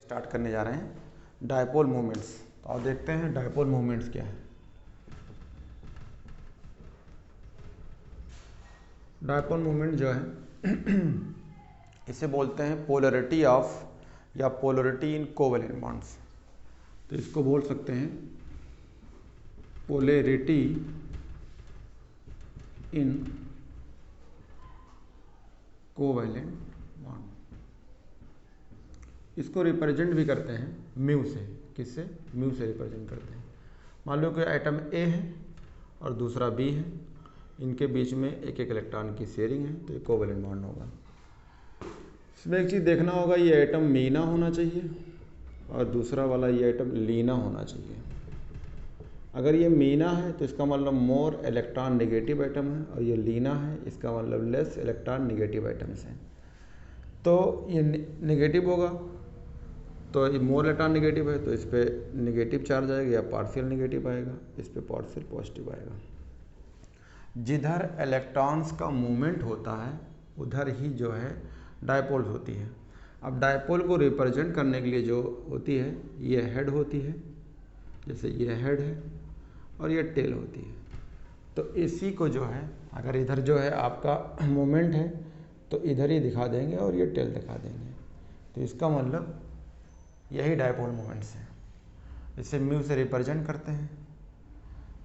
Start करने जा रहे हैं डायपोल मोमेंट्स। तो आप देखते हैं डायपोल मोमेंट्स क्या है। डायपोल मोमेंट जो है इसे बोलते हैं पोलरिटी ऑफ या पोलरिटी इन कोवेलेंट बॉन्ड्स। तो इसको बोल सकते हैं पोलरिटी इन कोवेलेंट बॉन्ड। इसको रिप्रेजेंट भी करते हैं म्यू से। किससे? म्यू से रिप्रेजेंट करते हैं। मान लो कि एटम ए है और दूसरा बी है, इनके बीच में एक एक इलेक्ट्रॉन की शेयरिंग है, तो ये कोवेलेंट बॉन्ड होगा। इसमें एक चीज़ देखना होगा, ये एटम मीना होना चाहिए और दूसरा वाला ये एटम लीना होना चाहिए। अगर ये मीना है तो इसका मतलब मोर इलेक्ट्रॉन नेगेटिव एटम है, और ये लीना है इसका मतलब लेस इलेक्ट्रॉन नेगेटिव एटम्स हैं। तो ये नेगेटिव होगा तो ये मोर इलेक्ट्रॉन नेगेटिव है तो इस पर नेगेटिव चार्ज आएगा या पार्शियल नेगेटिव आएगा, इस पर पार्शियल पॉजिटिव आएगा। जिधर इलेक्ट्रॉन्स का मूवमेंट होता है उधर ही जो है डायपोल होती है। अब डायपोल को रिप्रेजेंट करने के लिए जो होती है ये हेड होती है, जैसे ये हेड है और ये टेल होती है। तो इसी को जो है अगर इधर जो है आपका मोमेंट है तो इधर ही दिखा देंगे और ये टेल दिखा देंगे, तो इसका मतलब यही डायपोल मोमेंट्स हैं। इसे म्यू से रिप्रेजेंट करते हैं।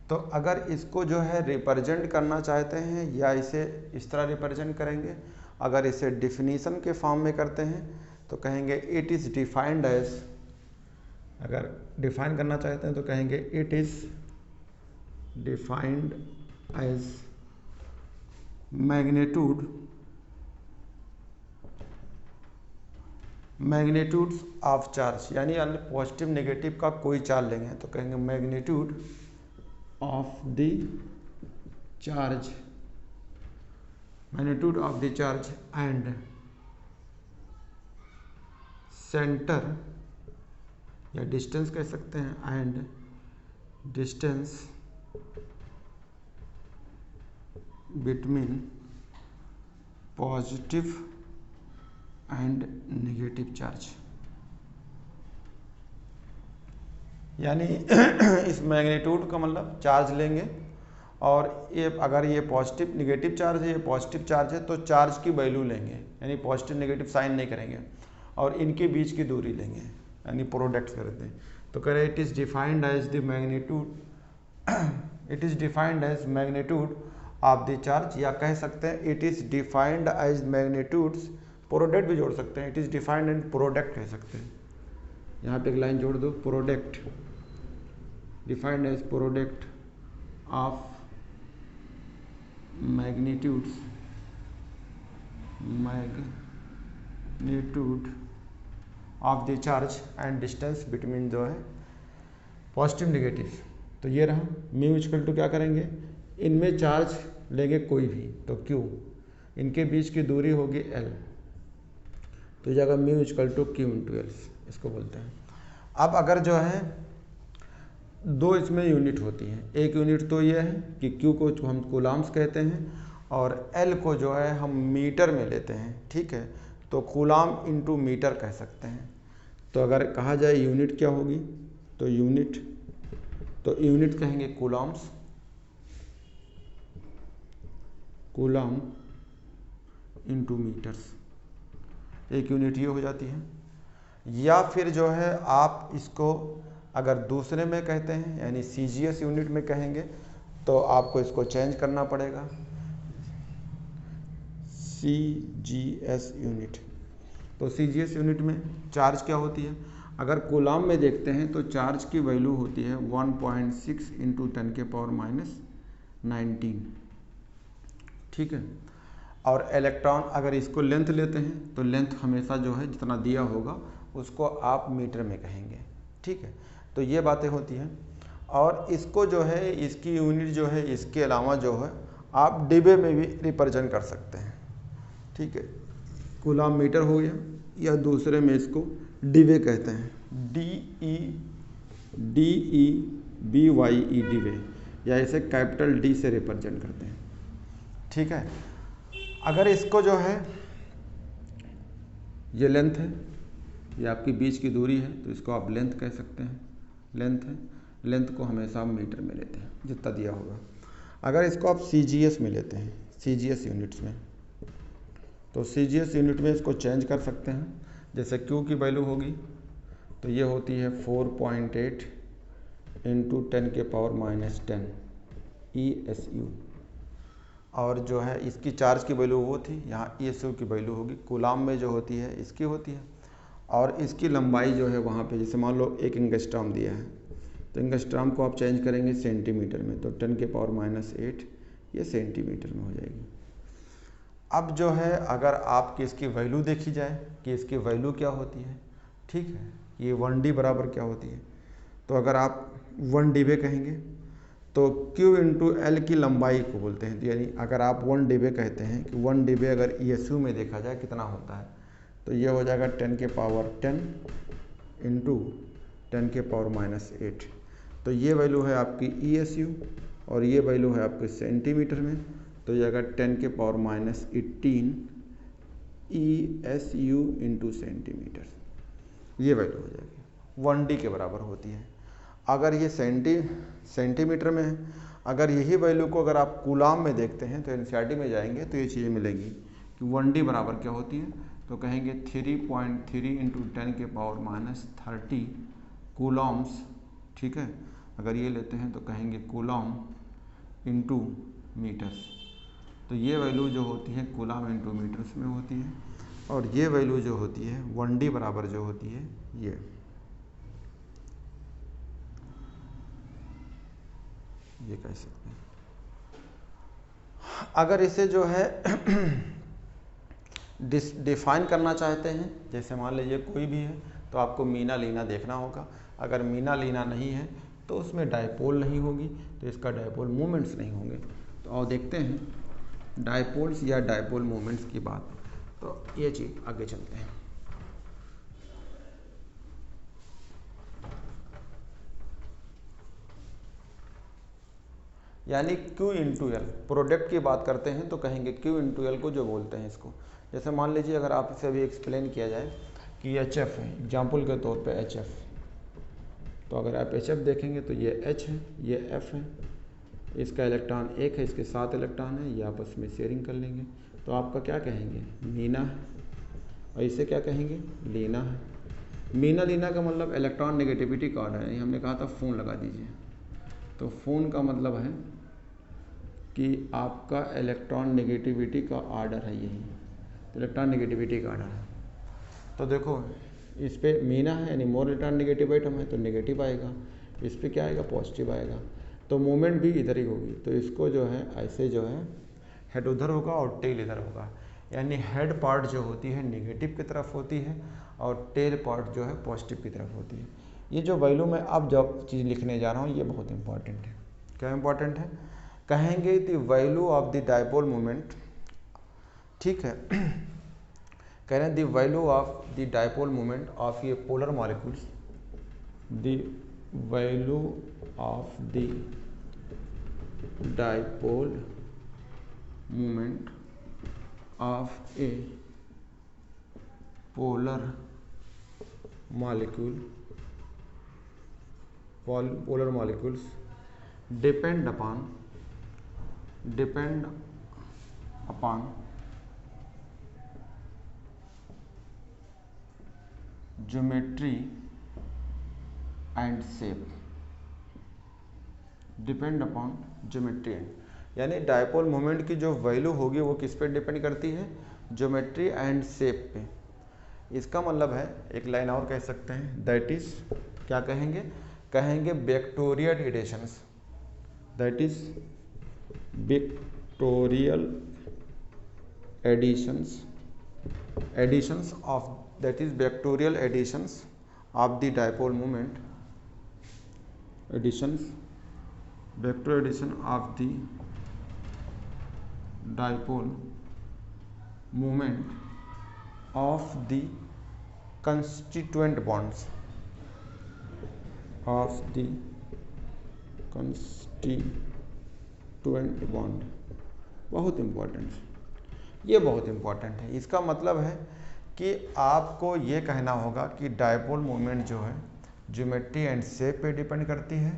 तो अगर इसको जो है रिप्रेजेंट करना चाहते हैं या इसे इस तरह रिप्रेजेंट करेंगे, अगर इसे डिफिनीशन के फॉर्म में करते हैं तो कहेंगे इट इज़ डिफाइंड एज, अगर डिफाइन करना चाहते हैं तो कहेंगे it is defined as magnitudes of charge, यानी पॉजिटिव नेगेटिव का कोई चार्ज लेंगे तो कहेंगे magnitude of the charge, magnitude of the charge and centre या डिस्टेंस कह सकते हैं, and distance between positive and negative charge. यानी इस मैग्नीट्यूड का मतलब चार्ज लेंगे और ये अगर ये पॉजिटिव नेगेटिव चार्ज है, ये पॉजिटिव चार्ज है तो चार्ज की वैल्यू लेंगे, यानी पॉजिटिव नेगेटिव साइन नहीं करेंगे, और इनके बीच की दूरी लेंगे, यानी प्रोडक्ट करते हैं। तो कह रहे it is defined as the magnitude, it is defined as magnitude of the charge, या कह सकते हैं it is defined as magnitudes, product भी जोड़ सकते हैं, it is defined and product कह सकते हैं। यहाँ पे एक लाइन जोड़ दो, product, defined as product of magnitudes, magnitude of the charge and distance between जो है पॉजिटिव नेगेटिव। तो ये रहा म्यू इक्वल टू क्या करेंगे, इनमें चार्ज लेंगे कोई भी तो क्यू, इनके बीच की दूरी होगी एल, तो जगह mu equal to Q into L इसको बोलते हैं। अब अगर जो है दो इसमें यूनिट होती हैं, एक यूनिट तो ये है कि क्यू को हम कूलाम्स कहते हैं और एल को जो है हम मीटर में लेते हैं, ठीक है, तो कूलाम इंटू मीटर कह सकते हैं। तो अगर कहा जाए यूनिट क्या होगी तो यूनिट कहेंगे कूलाम्स, कूलाम इंटू मीटर्स, एक यूनिट ये हो जाती है। या फिर जो है आप इसको अगर दूसरे में कहते हैं यानी CGS यूनिट में कहेंगे तो आपको इसको चेंज करना पड़ेगा, CGS यूनिट। तो CGS यूनिट में चार्ज क्या होती है, अगर कूलाम में देखते हैं तो चार्ज की वैल्यू होती है 1.6 इंटू 10⁻⁹, ठीक है। और इलेक्ट्रॉन अगर इसको लेंथ लेते हैं तो लेंथ हमेशा जो है जितना दिया होगा उसको आप मीटर में कहेंगे, ठीक है। तो ये बातें होती हैं। और इसको जो है इसकी यूनिट जो है इसके अलावा जो है आप डिबे में भी रिप्रेजेंट कर सकते हैं, ठीक है। कूलाम मीटर हो गया, या दूसरे में इसको डिबे कहते हैं, DEBYE डिबे, या इसे कैपिटल D से रिप्रेजेंट करते हैं, ठीक है। अगर इसको जो है ये लेंथ है, ये आपकी बीच की दूरी है, तो इसको आप लेंथ कह सकते हैं, लेंथ है। लेंथ को हमेशा हम मीटर में लेते हैं जितना दिया होगा। अगर इसको आप CGS में लेते हैं, CGS यूनिट्स में, तो CGS यूनिट में इसको चेंज कर सकते हैं। जैसे Q की वैल्यू होगी तो ये होती है 4.8 इंटू 10⁻⁻10 ESU, और जो है इसकी चार्ज की वैल्यू वो थी, यहाँ ESU की वैल्यू होगी कूलाम में जो होती है इसकी होती है, और इसकी लंबाई जो है वहाँ पे जैसे मान लो 1 एंगस्ट्रॉम दिया है, तो एंगस्ट्रॉम को आप चेंज करेंगे सेंटीमीटर में, तो 10⁻⁸ ये सेंटीमीटर में हो जाएगी। अब जो है अगर आपकी इसकी वैल्यू देखी जाए कि इसकी वैल्यू क्या होती है, ठीक है, ये 1D बराबर क्या होती है, तो अगर आप 1 dB कहेंगे तो Q इंटू एल की लंबाई को बोलते हैं। तो यानी अगर आप 1 dB कहते हैं कि 1 dB अगर ESU में देखा जाए कितना होता है, तो ये हो जाएगा 10⁻10 इंटू 10⁻⁸। तो ये वैल्यू है आपकी ESU और ये वैल्यू है आपके सेंटीमीटर में, तो ये अगर 10⁻18 ESU इंटू सेंटीमीटर, ये वैल्यू हो जाएगी 1D के बराबर होती है। अगर ये सेंटीमीटर में है, अगर यही वैल्यू को अगर आप कूलाम में देखते हैं तो NCERT में जाएंगे तो ये चीज़ें मिलेंगी कि 1D बराबर क्या होती है, तो कहेंगे 3.3 इंटू 10⁻30 कूलॉम्स, ठीक है। अगर ये लेते हैं तो कहेंगे कूलॉम इंटू मीटर्स, तो ये वैल्यू जो होती है कूलॉम इंटू मीटर्स में होती है, और ये वैल्यू जो होती है 1D बराबर जो होती है ये कह सकते हैं। अगर इसे जो है डिफाइन करना चाहते हैं, जैसे मान लीजिए कोई भी है तो आपको मीना लीना देखना होगा। अगर मीना लीना नहीं है तो उसमें डायपोल नहीं होगी, तो इसका डायपोल मोमेंट्स नहीं होंगे। तो आओ देखते हैं डायपोल्स या डायपोल मोमेंट्स की बात, तो ये चीज़ आगे चलते हैं। यानी Q इंटू एल, प्रोडक्ट की बात करते हैं तो कहेंगे Q इंटू एल को जो बोलते हैं इसको। जैसे मान लीजिए अगर आप इसे अभी एक्सप्लेन किया जाए कि HF है, एग्जाम्पल के तौर पे HF, तो अगर आप HF देखेंगे तो ये H है, ये F है, इसका इलेक्ट्रॉन 1 है, इसके 7 इलेक्ट्रॉन है, ये आपस में शेयरिंग कर लेंगे, तो आपका क्या कहेंगे, मीना है, और इसे क्या कहेंगे, लीना है। मीना लीना का मतलब इलेक्ट्रॉन नेगेटिविटी का ऑर्डर है, हमने कहा था फ़ोन लगा दीजिए, तो फ़ोन का मतलब है कि आपका इलेक्ट्रॉन नेगेटिविटी का ऑर्डर है, यही तो इलेक्ट्रॉन नेगेटिविटी का ऑर्डर है। तो देखो इस पे मीना है यानी मोर इलेक्ट्रॉन नेगेटिव आइटम है तो नेगेटिव आएगा, इस पे क्या आएगा, पॉजिटिव आएगा, तो मूवमेंट भी इधर ही होगी। तो इसको जो है ऐसे जो है हेड उधर होगा और टेल इधर होगा, यानी हेड पार्ट जो होती है नेगेटिव की तरफ होती है और टेल पार्ट जो है पॉजिटिव की तरफ होती है। ये जो वैल्यू मैं अब जो चीज़ लिखने जा रहा हूँ ये बहुत इंपॉर्टेंट है। क्या इंपॉर्टेंट है, कहेंगे the value of the dipole moment, ठीक है, कह रहे हैं the value of the dipole moment of ये polar molecules, the value of the dipole moment of a polar molecule, polar molecules depend upon geometry and shape, depend upon geometry and, यानी dipole moment की जो value होगी वो किस पे depend करती है, ज्योमेट्री एंड शेप पे। इसका मतलब है एक लाइन और कह सकते हैं, दैट इज क्या कहेंगे, कहेंगे vectorial additions, that is vectorial additions of, that is vectorial additions of the dipole moment, additions vector addition of the dipole moment of the constituent bonds of the constituent bond, बहुत important, ये बहुत important है। इसका मतलब है कि आपको ये कहना होगा कि डायपोल मोमेंट जो है ज्योमेट्री एंड शेप पे डिपेंड करती है,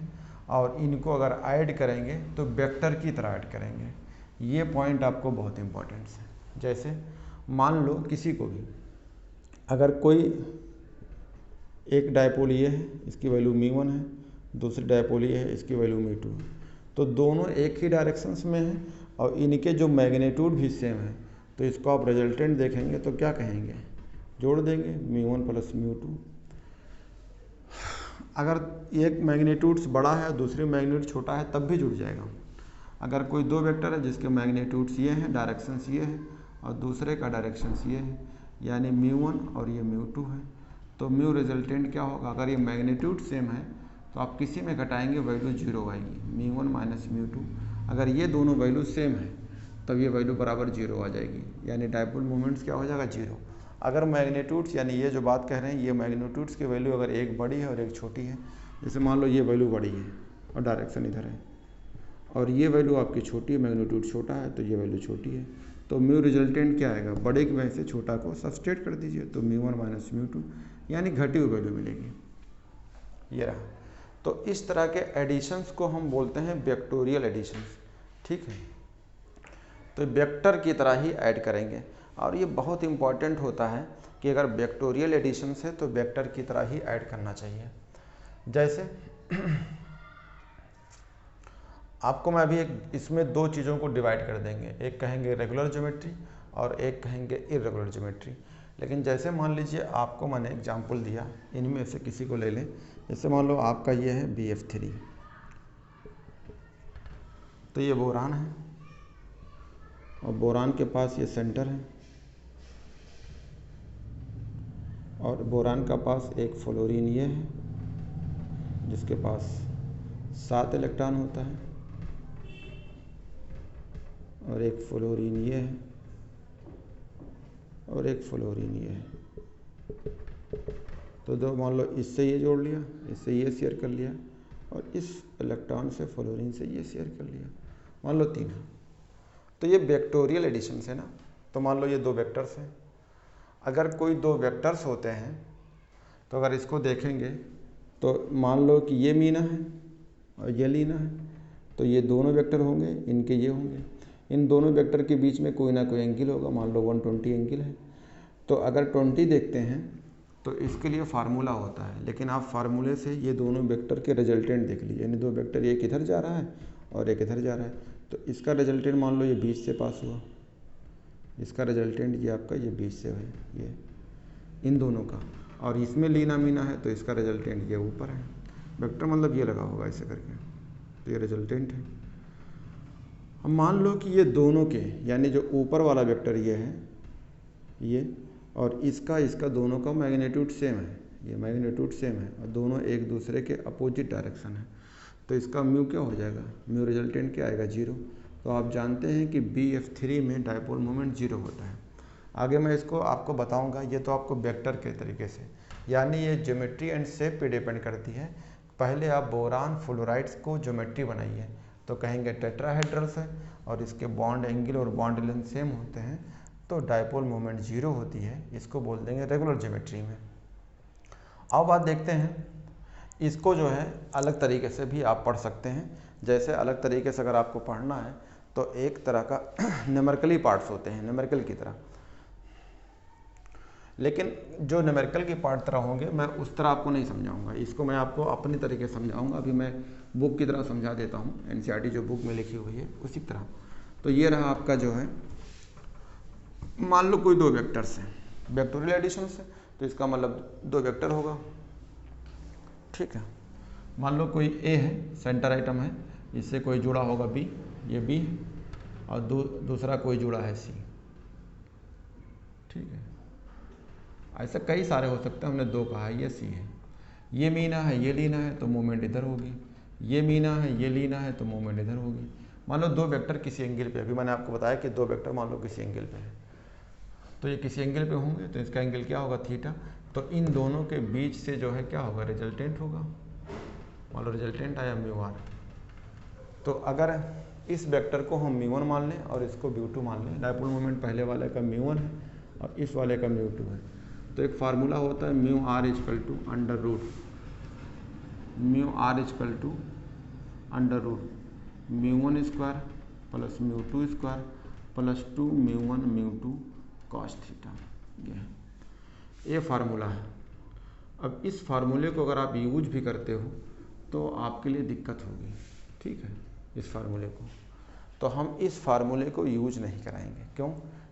और इनको अगर ऐड करेंगे तो वेक्टर की तरह ऐड करेंगे। ये पॉइंट आपको बहुत इंपॉर्टेंट है। जैसे मान लो किसी को भी अगर कोई एक डायपोल ये है, इसकी वैल्यू μ1 है, दूसरी डायपोल ये है, इसकी वैल्यू μ2 है, तो दोनों एक ही डायरेक्शंस में हैं और इनके जो मैग्नीट्यूड भी सेम है, तो इसको आप रिजल्टेंट देखेंगे तो क्या कहेंगे, जोड़ देंगे μ1 प्लस μ2। अगर एक मैग्नीट्यूड्स बड़ा है दूसरी मैग्नीट्यूड छोटा है तब भी जुड़ जाएगा। अगर कोई दो वेक्टर है जिसके मैग्नीट्यूड्स ये हैं, डायरेक्शंस ये है, और दूसरे का डायरेक्शंस ये है, यानी μ1 और ये μ2 है, तो म्यू रिजल्टेंट क्या होगा, अगर ये मैग्नीट्यूड सेम है तो आप किसी में घटाएंगे वैल्यू 0 आएगी, μ1 माइनस μ2। अगर ये दोनों वैल्यू सेम है तब ये वैल्यू बराबर 0 आ जाएगी, यानी डायपोल मोमेंट्स क्या हो जाएगा, 0। अगर मैग्नीट्यूड्स, यानी ये जो बात कह रहे हैं, ये मैग्नीट्यूड्स की वैल्यू अगर एक बड़ी है और एक छोटी है, जैसे मान लो ये वैल्यू बड़ी है और डायरेक्शन इधर है, और ये वैल्यू आपकी छोटी है, मैग्नीट्यूड छोटा है तो ये वैल्यू छोटी है, तो म्यू रिजल्टेंट क्या आएगा, बड़े की वजह से छोटा को सब्सट्रेट कर दीजिए, तो μ1 माइनस μ2, यानी घटी हुई वैल्यू मिलेगी। ये रहा। तो इस तरह के एडिशंस को हम बोलते हैं वेक्टोरियल एडिशंस, ठीक है। तो वेक्टर की तरह ही ऐड करेंगे, और ये बहुत इंपॉर्टेंट होता है कि अगर वेक्टोरियल एडिशंस है तो वेक्टर की तरह ही ऐड करना चाहिए। जैसे आपको मैं अभी एक इसमें दो चीज़ों को डिवाइड कर देंगे, एक कहेंगे रेगुलर ज्योमेट्री और एक कहेंगे इर्रेगुलर ज्योमेट्री। लेकिन जैसे मान लीजिए आपको मैंने एग्जांपल दिया, इनमें से किसी को ले लें, जैसे मान लो आपका ये है BF3, तो ये बोरान है और बोरान के पास ये सेंटर है, और बोरान का पास एक फ्लोरीन ये है जिसके पास 7 इलेक्ट्रॉन होता है, और एक फ्लोरीन ये है और एक फ्लोरीन ये है। तो दो मान लो इससे ये जोड़ लिया, इससे ये शेयर कर लिया, और इस इलेक्ट्रॉन से फ्लोरीन से ये शेयर कर लिया, मान लो 3 है। तो ये वेक्टोरियल एडिशन है ना। तो मान लो ये 2 वेक्टर्स हैं, अगर कोई 2 वेक्टर्स होते हैं तो अगर इसको देखेंगे तो मान लो कि ये मीना है और ये लीना है, तो ये दोनों वेक्टर होंगे, इनके ये होंगे, इन दोनों वेक्टर के बीच में कोई ना कोई एंगल होगा, मान लो 120 एंगल है। तो अगर 20 देखते हैं तो इसके लिए फार्मूला होता है, लेकिन आप फार्मूले से ये दोनों वेक्टर के रिजल्टेंट देख लीजिए, यानी 2 वेक्टर एक इधर जा रहा है और एक इधर जा रहा है, तो इसका रिजल्टेंट मान लो ये बीच से पास हुआ, इसका रिजल्टेंट ये आपका ये बीच से है, ये इन दोनों का, और इसमें लीना मीना है तो इसका रिजल्टेंट ये ऊपर है। वेक्टर मतलब ये लगा होगा ऐसे करके, तो ये रिजल्टेंट है। अब मान लो कि ये दोनों के, यानी जो ऊपर वाला वेक्टर ये है ये, और इसका दोनों का मैग्नीट्यूड सेम है, ये मैग्नीट्यूड सेम है, और दोनों एक दूसरे के अपोजिट डायरेक्शन है, तो इसका म्यू क्या हो जाएगा, म्यू रिजल्टेंट क्या आएगा, 0। तो आप जानते हैं कि BF3 में डायपोल मोमेंट 0 होता है। आगे मैं इसको आपको बताऊंगा, ये तो आपको वेक्टर के तरीके से, यानी ये ज्योमेट्री एंड शेप पे डिपेंड करती है। पहले आप बोरान फ्लोराइड्स को ज्योमेट्री बनाइए तो कहेंगे टेट्राहेड्रल्स है और इसके बॉन्ड एंगल और बॉन्ड लेंथ सेम होते हैं, तो डायपोल मोमेंट 0 होती है, इसको बोल देंगे रेगुलर ज्योमेट्री में। अब बात देखते हैं, इसको जो है अलग तरीके से भी आप पढ़ सकते हैं। जैसे अलग तरीके से अगर आपको पढ़ना है तो एक तरह का न्यूमेरिकली पार्ट्स होते हैं, न्यूमेरिकल की तरह, लेकिन जो न्यूमेरिकल के पार्ट तरह होंगे मैं उस तरह आपको नहीं समझाऊंगा, इसको मैं आपको अपनी तरीके से समझाऊंगा। अभी मैं बुक की तरह समझा देता हूँ, NCERT जो बुक में लिखी हुई है उसी तरह। तो ये रहा आपका जो है, मान लो कोई 2 वेक्टर्स हैं, वेक्टोरियल एडिशन से, तो इसका मतलब 2 वेक्टर होगा, ठीक है। मान लो कोई A है, सेंटर आइटम है, इससे कोई जुड़ा होगा B, ये B, और दूसरा कोई जुड़ा है C, ठीक है। ऐसा कई सारे हो सकते हैं, हमने 2 कहा है, ये C है, ये मीना है, ये लीना है, तो मूवमेंट इधर होगी, ये मीना है, ये लीना है, तो मूवमेंट इधर होगी। मान लो 2 वेक्टर किसी एंगल पे, अभी मैंने आपको बताया कि 2 वेक्टर मान लो किसी एंगल पे है, तो ये किसी एंगल पे होंगे, तो इसका एंगल क्या होगा, थीटा। तो इन दोनों के बीच से जो है क्या होगा, रिजल्टेंट होगा, मान लो रिजल्टेंट आया μr। तो अगर इस वेक्टर को हम μ1 मान लें और इसको μ2 मान लें, डायपोल मोमेंट पहले वाले का μ1 है और इस वाले का म्यू 2 है। तो एक फार्मूला होता है mu R equal to under root mu R equal to under root mu 1 square plus mu 2 square plus 2 mu 1 mu 2 cos theta. ये फार्मूला है। अब इस फार्मूले को अगर आप यूज भी करते हो तो आपके लिए दिक्कत होगी, ठीक है, इस फार्मूले को। तो हम इस फार्मूले को यूज नहीं कराएंगे। क्यों?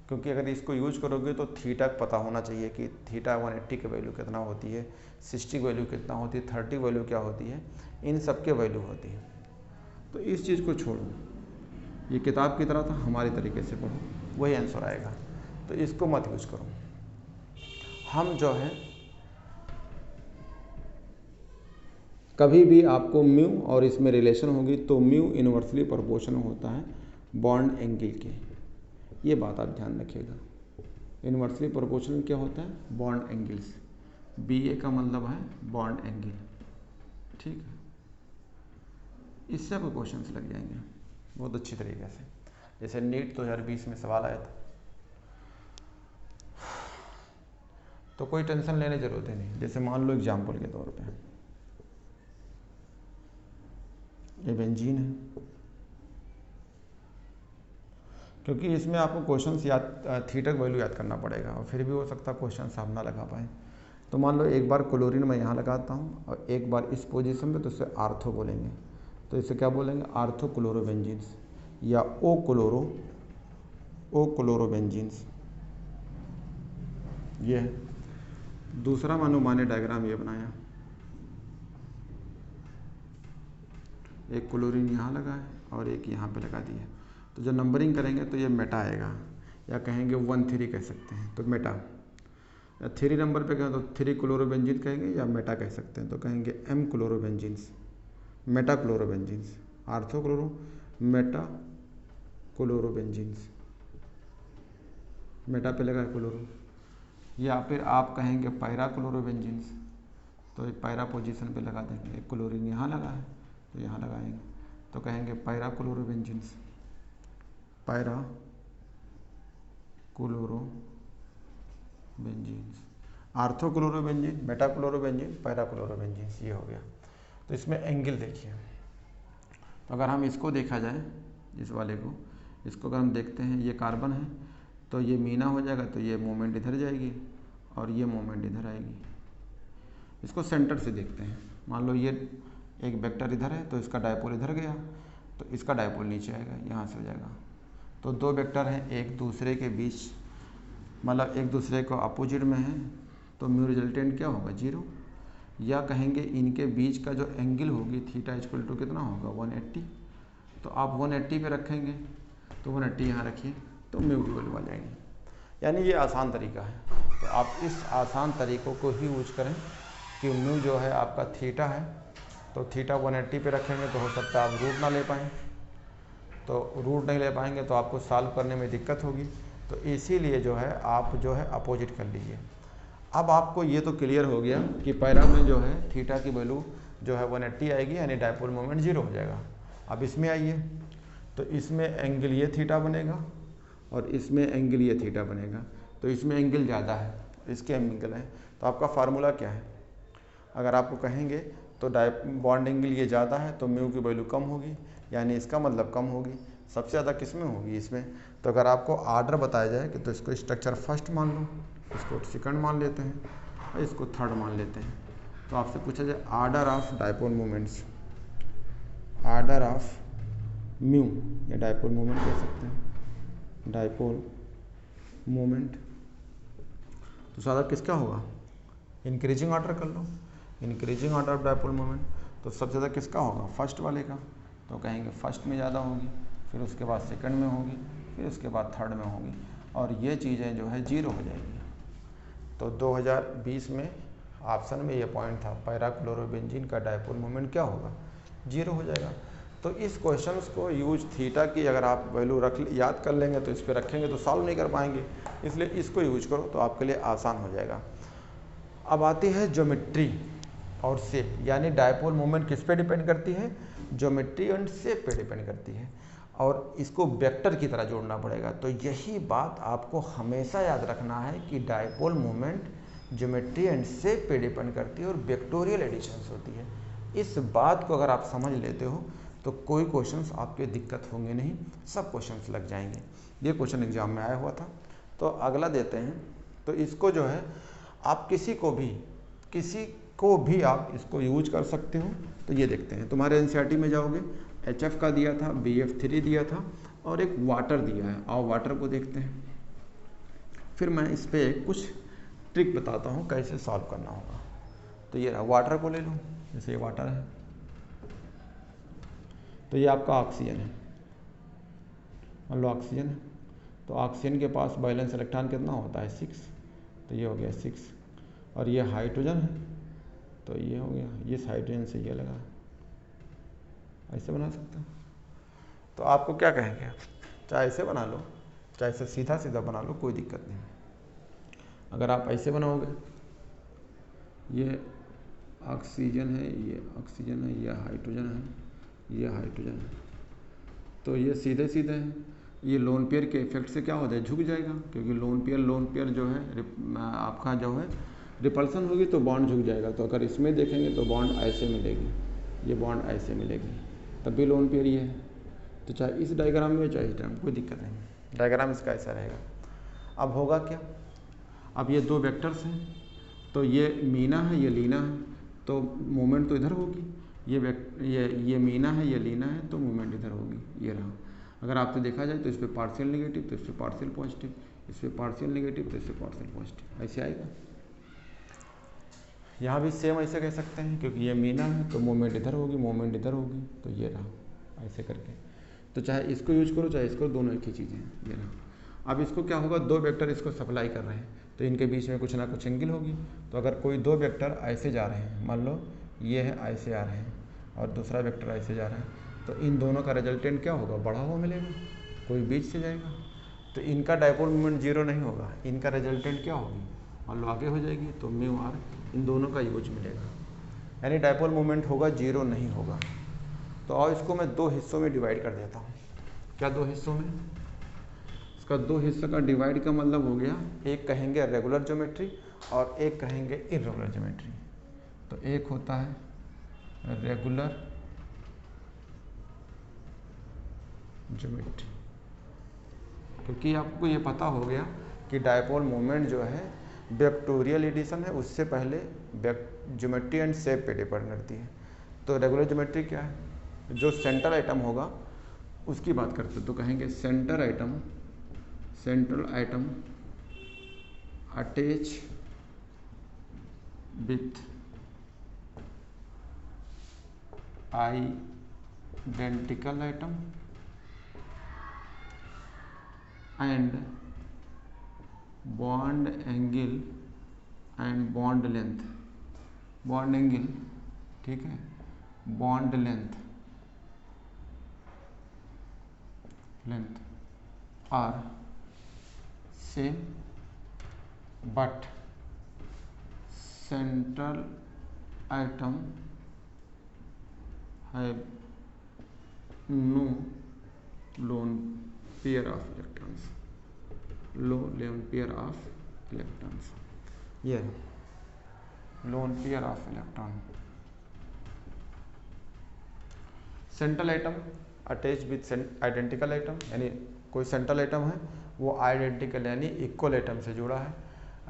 क्योंकि अगर इसको यूज करोगे तो थीटा पता होना चाहिए कि थीटा 180 की वैल्यू कितना होती है, 60 की वैल्यू कितना होती है, 30 वैल्यू क्या होती है, इन सब के वैल्यू होती है। तो इस चीज़ को छोड़ो, ये किताब की तरह था, हमारे तरीके से पढ़ो, वही आंसर आएगा। तो इसको मत यूज करो। हम जो है कभी भी आपको म्यू और इसमें रिलेशन होगी तो म्यू इनवर्सली प्रोपोर्शनल होता है बॉन्ड एंगल के। ये बात आप ध्यान रखिएगा। इनवर्सली प्रोपोर्शनल क्या होता है? Bond angles. BA का मतलब है बॉन्ड एंगल, ठीक है। इससे आपको क्वेश्चंस लग जाएंगे बहुत अच्छी तरीके से। जैसे नीट 2020 में सवाल आया था, तो कोई टेंशन लेने की जरूरत ही नहीं। जैसे मान लो एग्जाम्पल के तौर पे ये बेंजीन है, क्योंकि इसमें आपको क्वेश्चंस याद थीटा की वैल्यू याद करना पड़ेगा और फिर भी हो सकता है क्वेश्चन आप ना लगा पाए। तो मान लो एक बार क्लोरीन मैं यहाँ लगाता हूँ और एक बार इस पोजीशन पे, तो इससे आर्थो बोलेंगे। तो इसे क्या बोलेंगे? आर्थो क्लोरोबेंजीन्स या ओ क्लोरोबेंजीन्स। ये है। दूसरा मानो माने डायग्राम ये बनाया, एक क्लोरीन यहाँ लगा है और एक यहाँ पे लगा दिया। तो जब नंबरिंग करेंगे तो ये मेटा आएगा, या कहेंगे 1,3 कह सकते हैं, तो मेटा। या 3 नंबर पे कहें तो 3 क्लोरोबेंजीन कहेंगे, या मेटा कह सकते हैं, तो कहेंगे M chlorobenzenes, meta chlorobenzenes, ortho chloro, meta chlorobenzenes, meta पे लगा है क्लोरो। या फिर आप कहेंगे पैरा क्लोरोबेंजीन्स, तो एक पैरा पोजीशन पे लगा देंगे। एक क्लोरीन यहाँ लगा है तो यहाँ लगाएंगे, तो कहेंगे para chlorobenzenes, para chlorobenzenes, ortho chlorobenzene, meta chlorobenzene, para chlorobenzenes. ये हो गया। तो इसमें एंगल देखिए, तो अगर हम इसको देखा जाए, इस वाले को, इसको अगर हम देखते हैं, ये कार्बन है तो ये मीना हो जाएगा, तो ये मोमेंट इधर जाएगी और ये मोमेंट इधर आएगी। इसको सेंटर से देखते हैं। मान लो ये एक वेक्टर इधर है तो इसका डायपोल इधर गया, तो इसका डायपोल नीचे आएगा, यहाँ से हो जाएगा। तो दो वेक्टर हैं एक दूसरे के बीच, मतलब एक दूसरे को अपोजिट में है, तो म्यू रिजल्टेंट क्या होगा? 0। या कहेंगे इनके बीच का जो एंगल होगी थीटा इक्वल टू कितना होगा? 180। तो आप 180 पे रखेंगे, तो 180 यहाँ रखिए, तो म्यू की वैल्यू आ जाएंगे। यानी ये आसान तरीका है। तो आप इस आसान तरीक़ों को ही यूज करें कि म्यू जो है आपका थीटा है, तो थीटा 180 पे रखेंगे तो हो सकता है आप रूट ना ले पाएँ। तो रूट नहीं ले पाएंगे तो आपको सॉल्व करने में दिक्कत होगी। तो इसीलिए जो है आप जो है अपोजिट कर लीजिए। अब आपको ये तो क्लियर हो गया कि पैरा में जो है थीटा की वैल्यू जो है 180 आएगी, यानी डायपोल मोमेंट 0 हो जाएगा। अब इसमें आइए, तो इसमें एंगल ये थीटा बनेगा और इसमें एंगल ये थीटा बनेगा। तो इसमें एंगल ज़्यादा है, इसके एंगल है। तो आपका फार्मूला क्या है? अगर आपको कहेंगे तो बॉन्ड एंगल ये ज़्यादा है तो म्यू की वैल्यू कम होगी, यानी इसका मतलब कम होगी। सबसे ज़्यादा किस में होगी? इसमें। तो अगर आपको आर्डर बताया जाए कि तो इसको स्ट्रक्चर फर्स्ट मान लो, इसको सेकंड मान लेते हैं और इसको थर्ड मान लेते हैं। तो आपसे पूछा जाए order of dipole moments, order of mu या डायपोल मोमेंट कह सकते हैं, डायपोल मोमेंट। तो ज़्यादा किसका होगा? इंक्रीजिंग ऑर्डर कर लो, increasing order of dipole moment. तो सबसे ज़्यादा किसका होगा? फर्स्ट वाले का। तो कहेंगे फर्स्ट में ज़्यादा होगी, फिर उसके बाद सेकंड में होगी, फिर उसके बाद थर्ड में होगी, और ये चीज़ें जो है 0 हो जाएगी। तो 2020 में ऑप्शन में ये पॉइंट था, पैरा क्लोरोबेंजीन का डायपोल मोमेंट क्या होगा? 0 हो जाएगा। तो इस क्वेश्चंस को यूज थीटा की अगर आप वैल्यू याद कर लेंगे तो इस पर रखेंगे तो सॉल्व नहीं कर पाएंगे, इसलिए इसको यूज करो तो आपके लिए आसान हो जाएगा। अब आती है ज्योमेट्री और शेप, यानी डायपोल मोमेंट किस पे डिपेंड करती है? ज्योमेट्री एंड शेप पे डिपेंड करती है। और इसको वेक्टर की तरह जोड़ना पड़ेगा। तो यही बात आपको हमेशा याद रखना है कि dipole moment geometry and shape पे डिपेंड करती है और वेक्टोरियल एडिशंस होती है। इस बात को अगर आप समझ लेते हो तो कोई क्वेश्चंस आपके दिक्कत होंगे नहीं, सब क्वेश्चंस लग जाएंगे। ये क्वेश्चन एग्जाम में आया हुआ था। तो अगला देते हैं। तो इसको जो है आप किसी को भी आप इसको यूज कर सकते हो। तो ये देखते हैं, तुम्हारे एनसीईआरटी में जाओगे, HF का दिया था, BF3 दिया था और एक वाटर दिया है। आओ वाटर को देखते हैं, फिर मैं इस पर कुछ ट्रिक बताता हूँ कैसे सॉल्व करना होगा। तो ये रहा, वाटर को ले लो, जैसे ये वाटर है, तो ये आपका ऑक्सीजन है, मान लो ऑक्सीजन है। तो ऑक्सीजन के पास वैलेंस इलेक्ट्रॉन कितना होता है 6, तो ये हो गया 6। और ये हाइड्रोजन है, तो ये हो गया, ये हाइड्रोजन से ये लगा, ऐसे बना सकते हो। तो आपको क्या कहेंगे, चाहे ऐसे बना लो, चाहे ऐसे सीधा सीधा बना लो, कोई दिक्कत नहीं। अगर आप ऐसे बनाओगे, ये ऑक्सीजन है, ये ऑक्सीजन है, ये हाइड्रोजन है, ये हाइड्रोजन है, तो ये सीधे सीधे हैं। ये लोन पेयर के इफेक्ट से क्या होता है, झुक जाएगा, क्योंकि लोन पेयर जो है आपका जो है रिपल्सन होगी तो बॉन्ड झुक जाएगा। तो अगर इसमें देखेंगे तो बॉन्ड ऐसे मिलेगी, ये बॉन्ड ऐसे मिलेगी, तब भी लोन पेयर ये है। तो चाहे इस डायग्राम में चाहे इस डायग्राम, कोई दिक्कत नहीं, डायग्राम इसका ऐसा रहेगा। अब होगा क्या, अब ये दो वेक्टर्स हैं, तो ये मीना है, ये लीना है, तो मोमेंट तो इधर होगी। ये मीना है, ये लीना है, तो मूवमेंट इधर होगी, ये रहा। अगर आपसे देखा जाए तो इस पर पार्शियल नेगेटिव, तो इस पर पार्शियल पॉजिटिव, इस पर पार्शियल नेगेटिव, तो इस पर पार्शियल पॉजिटिव, ऐसे आएगा। यहाँ भी सेम ऐसे कह सकते हैं, क्योंकि ये मीना है तो मूवमेंट इधर होगी, मूवमेंट इधर होगी, तो ये रहा, ऐसे करके। तो चाहे इसको यूज करो चाहे इसको, दोनों एक ही चीज़ें हैं, ये रहा। अब इसको क्या होगा, दो वेक्टर इसको सप्लाई कर रहे हैं, तो इनके बीच में कुछ ना कुछ एंगल होगी। तो अगर कोई दो वेक्टर ऐसे जा रहे हैं, मान लो ये है ऐसे आ रहे हैं और दूसरा वेक्टर ऐसे जा रहा है, तो इन दोनों का रिजल्टेंट क्या होगा, बढ़ा हुआ मिलेगा, कोई बीच से जाएगा, तो इनका डायपोल मोमेंट जीरो नहीं होगा, इनका रिजल्टेंट क्या होगी, मान लो आगे हो जाएगी, तो म्यू आर, इन दोनों का यूज मिलेगा, यानी डायपोल मोमेंट होगा, जीरो नहीं होगा। तो और इसको मैं दो हिस्सों में डिवाइड कर देता हूँ। क्या दो हिस्सों में, इसका दो हिस्सों का डिवाइड का मतलब हो गया, एक कहेंगे रेगुलर ज्योमेट्री और एक कहेंगे इर्रेगुलर ज्योमेट्री। तो एक होता है रेगुलर ज्योमेट्री, क्योंकि आपको ये पता हो गया कि डायपोल मोमेंट जो है वेक्टोरियल एडिशन है, उससे पहले ज्योमेट्री एंड शेप पे डिपेंड करती है। तो रेगुलर ज्योमेट्री क्या है, जो सेंट्रल आइटम होगा उसकी बात करते हैं, तो कहेंगे central item attach with identical item and bond angle and bond length, bond angle, ठीक है, bond length are same but central item have no lone pair of electrons, lone pair of electrons, ये lone pair of electron. Central item attach with identical item, यानी कोई central item है वो identical यानी equal item से जुड़ा है,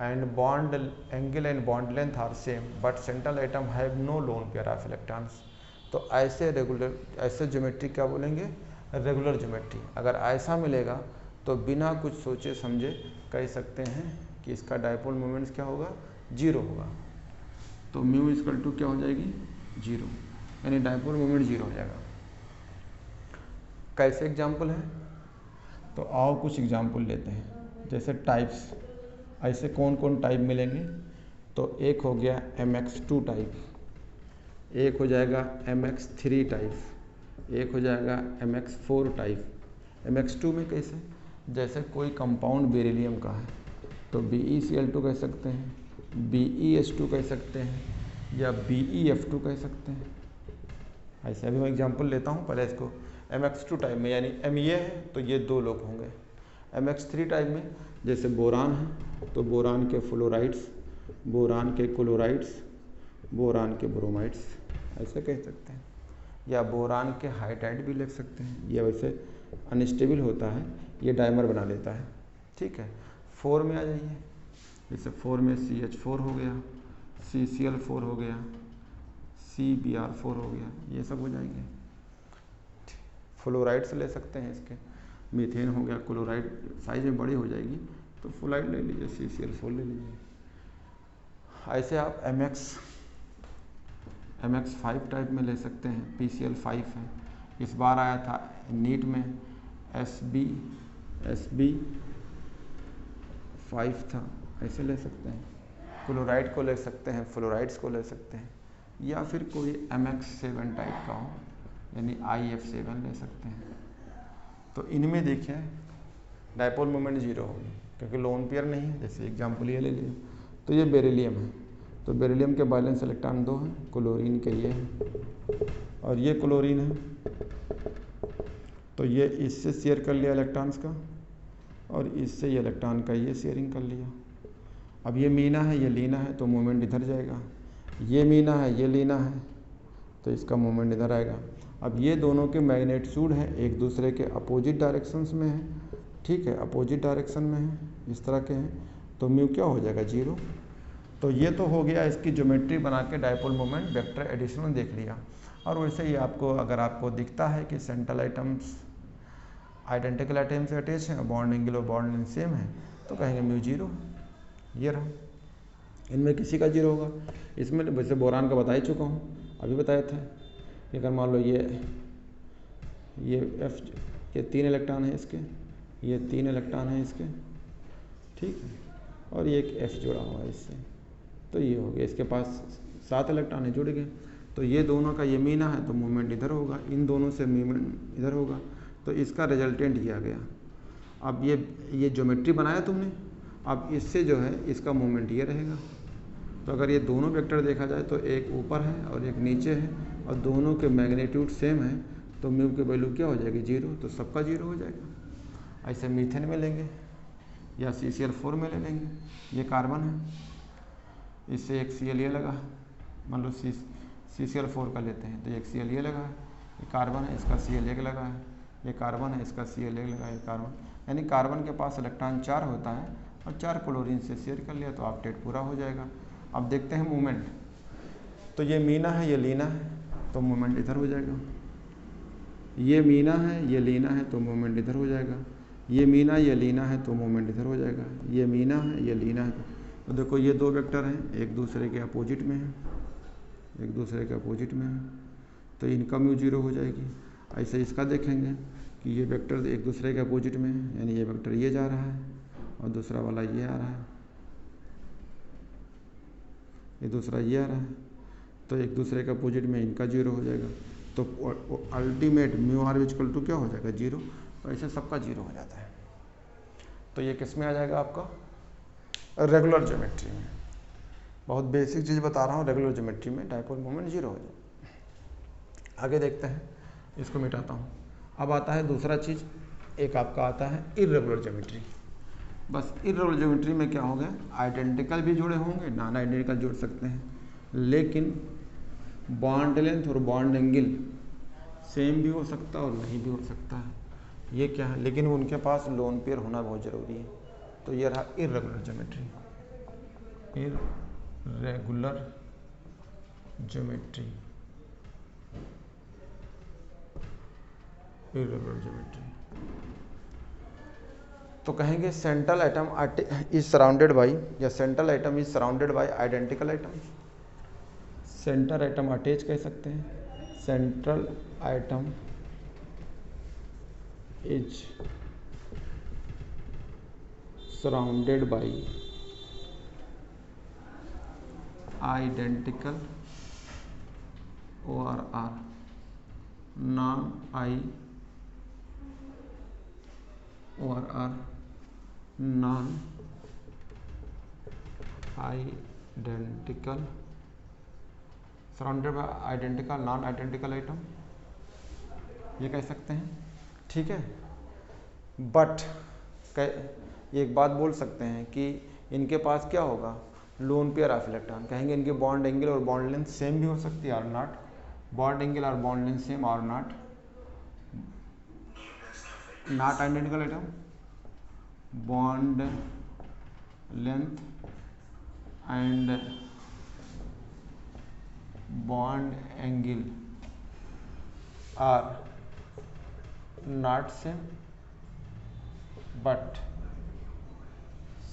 and bond angle and bond length are same but central item have no lone pair of electrons. तो ऐसे ज्योमेट्री क्या बोलेंगे, रेगुलर ज्योमेट्री। अगर ऐसा मिलेगा तो बिना कुछ सोचे समझे कह सकते हैं कि इसका डायपोल मोमेंट्स क्या होगा, जीरो होगा। तो म्यू इक्वल टू क्या हो जाएगी, जीरो, यानी डायपोल मोमेंट जीरो हो जाएगा। कैसे एग्जाम्पल है, तो आओ कुछ एग्जाम्पल लेते हैं। जैसे टाइप्स, ऐसे कौन कौन टाइप मिलेंगे, तो एक हो गया MX2 टाइप, एक हो जाएगा MX3 टाइप, एक हो जाएगा MX4 टाइप। MX2 में कैसे, जैसे कोई कंपाउंड बेरिलियम का है तो BeCl2 कह सकते हैं, BeS2 कह सकते हैं, या BeF2 कह सकते हैं। ऐसे अभी मैं एग्जांपल लेता हूँ, पहले इसको MX2 टाइप में यानी M ये है तो ये 2 लोग होंगे। MX3 टाइप में जैसे बोरान है तो बोरान के फ्लोराइड्स, बोरान के क्लोराइड्स, बोरान के ब्रोमाइड्स, ऐसे कह सकते हैं। या बोरान के हाइड्राइड भी लिख सकते हैं। ये वैसे अनस्टेबल होता है, ये डायमर बना लेता है। ठीक है, 4 में आ जाइए। जैसे 4 में CH4 हो गया, CCl4 हो गया, CBr4 हो गया, ये सब हो जाएंगे। फ्लोराइड्स ले सकते हैं इसके, मीथेन हो गया, क्लोराइड साइज में बड़ी हो जाएगी तो फ्लोराइड ले लीजिए, CCl4 ले लीजिए। ऐसे आप MX5 टाइप में ले सकते हैं, PCl5 है। इस बार आया था नीट में SB5 था, ऐसे ले सकते हैं। क्लोराइड को ले सकते हैं, फ्लोराइड्स को ले सकते हैं, या फिर कोई MX7 टाइप का हो यानी IF7 ले सकते हैं। तो इनमें देखिए डायपोल मोमेंट 0 होगी क्योंकि लोन पेयर नहीं है। जैसे एग्जाम्पल ये ले लिया तो ये बेरिलियम है, तो बेरिलियम के वैलेंस इलेक्ट्रॉन 2 हैं, क्लोरीन के ये है और ये क्लोरीन है, तो ये इससे शेयर कर लिया इलेक्ट्रॉन्स का और इससे ये इलेक्ट्रॉन का ये शेयरिंग कर लिया। अब ये मीना है, ये लीना है, तो मोमेंट इधर जाएगा। ये मीना है, ये लीना है, तो इसका मोमेंट इधर आएगा। अब ये दोनों के मैग्नेट्यूड हैं, एक दूसरे के अपोजिट डायरेक्शंस में हैं। ठीक है, अपोजिट डायरेक्शन में है, इस तरह के हैं, तो म्यू क्या हो जाएगा 0। तो ये तो हो गया इसकी ज्योमेट्री बना के डायपोल मोमेंट वेक्टर एडिशनल देख लिया। और वैसे ही आपको अगर आपको दिखता है कि सेंट्रल आइटम्स आइडेंटिकल आइटम से अटैच हैं, बॉन्ड एंगल और बॉन्ड लेंथ सेम है, तो कहेंगे म्यू 0। ये रहा, इनमें किसी का 0 होगा। इसमें वैसे बोरान का बता ही चुका हूँ, अभी बताया था कि अगर मान लो ये F, ये 3 इलेक्ट्रॉन है इसके, ये 3 इलेक्ट्रॉन है इसके, ठीक है, और ये एक F जुड़ा हुआ है इससे, तो ये हो गया। इसके पास 7 इलेक्ट्रॉन है, जुड़ गए, तो ये दोनों का ये मीना है तो मूवमेंट इधर होगा, इन दोनों से मूवमेंट इधर होगा, तो इसका रिजल्टेंट ये आ गया। अब ये ज्योमेट्री बनाया तुमने, अब इससे जो है इसका मूवमेंट ये रहेगा। तो अगर ये दोनों वेक्टर देखा जाए तो एक ऊपर है और एक नीचे है और दोनों के मैग्नीट्यूड सेम है, तो म्यू की वैल्यू क्या हो जाएगी 0, तो सबका 0 हो जाएगा। ऐसे मीथेन में लेंगे या CCl4 में ले लेंगे, ये कार्बन है, इससे एक Cl ये लगा, मान लो CCl4 का लेते हैं तो एक Cl ये लगा है, ये कार्बन है, इसका Cl एक लगा है, ये कार्बन है, इसका Cl एक लगा है, ये कार्बन, यानी कार्बन के पास इलेक्ट्रॉन 4 होता है और 4 क्लोरीन से शेयर कर लिया तो ऑक्टेट पूरा हो जाएगा। अब देखते हैं मूवमेंट, तो ये मीना है, ये लीना है, तो मूवमेंट इधर हो जाएगा। ये मीना है, ये लीना है, तो मूवमेंट इधर हो जाएगा। ये मीना, ये लीना है, तो मूवमेंट इधर हो जाएगा। ये मीना है, ये लीना है, तो देखो ये 2 वेक्टर हैं, एक दूसरे के अपोजिट में है, एक दूसरे के अपोजिट में है, तो इनका म्यू 0 हो जाएगी। ऐसे इसका देखेंगे कि ये वेक्टर एक दूसरे के अपोजिट में है, यानी ये वेक्टर ये जा रहा है और दूसरा वाला ये आ रहा है, ये दूसरा ये आ रहा है, तो एक दूसरे के अपोजिट में इनका 0 हो जाएगा। तो ultimate mu R equal to क्या हो जाएगा 0। तो ऐसे सबका 0 हो जाता है। तो ये किस में आ जाएगा आपका रेगुलर ज्योमेट्री में। बहुत बेसिक चीज़ बता रहा हूँ, रेगुलर ज्योमेट्री में डायपोल मोमेंट 0 हो जाए। आगे देखते हैं, इसको मिटाता हूँ। अब आता है दूसरा चीज़, एक आपका आता है इर्रेगुलर ज्योमेट्री। बस इर्रेगुलर ज्योमेट्री में क्या हो गया, आइडेंटिकल भी जुड़े होंगे, नॉन आइडेंटिकल जोड़ सकते हैं, लेकिन बॉन्ड लेंथ और बॉन्ड एंगल सेम भी हो सकता है और नहीं भी हो सकता है। ये क्या है, लेकिन उनके पास लोन पेयर होना बहुत ज़रूरी है। तो ये रहा irregular geometry, irregular geometry, irregular geometry. तो कहेंगे central item is surrounded by, या central item is surrounded by identical item. Center item attach कह सकते हैं, central item is surrounded by identical OR non I OR non identical, surrounded by identical non identical item, ये कह सकते हैं, ठीक है। बट एक बात बोल सकते हैं कि इनके पास क्या होगा, लोन पेयर ऑफ इलेक्ट्रॉन, कहेंगे इनके बॉन्ड एंगल और बॉन्ड लेंथ सेम भी हो सकती है और नॉट, बॉन्ड एंगल और बॉन्ड लेंथ सेम और not identical atom, bond length and bond angle are not same but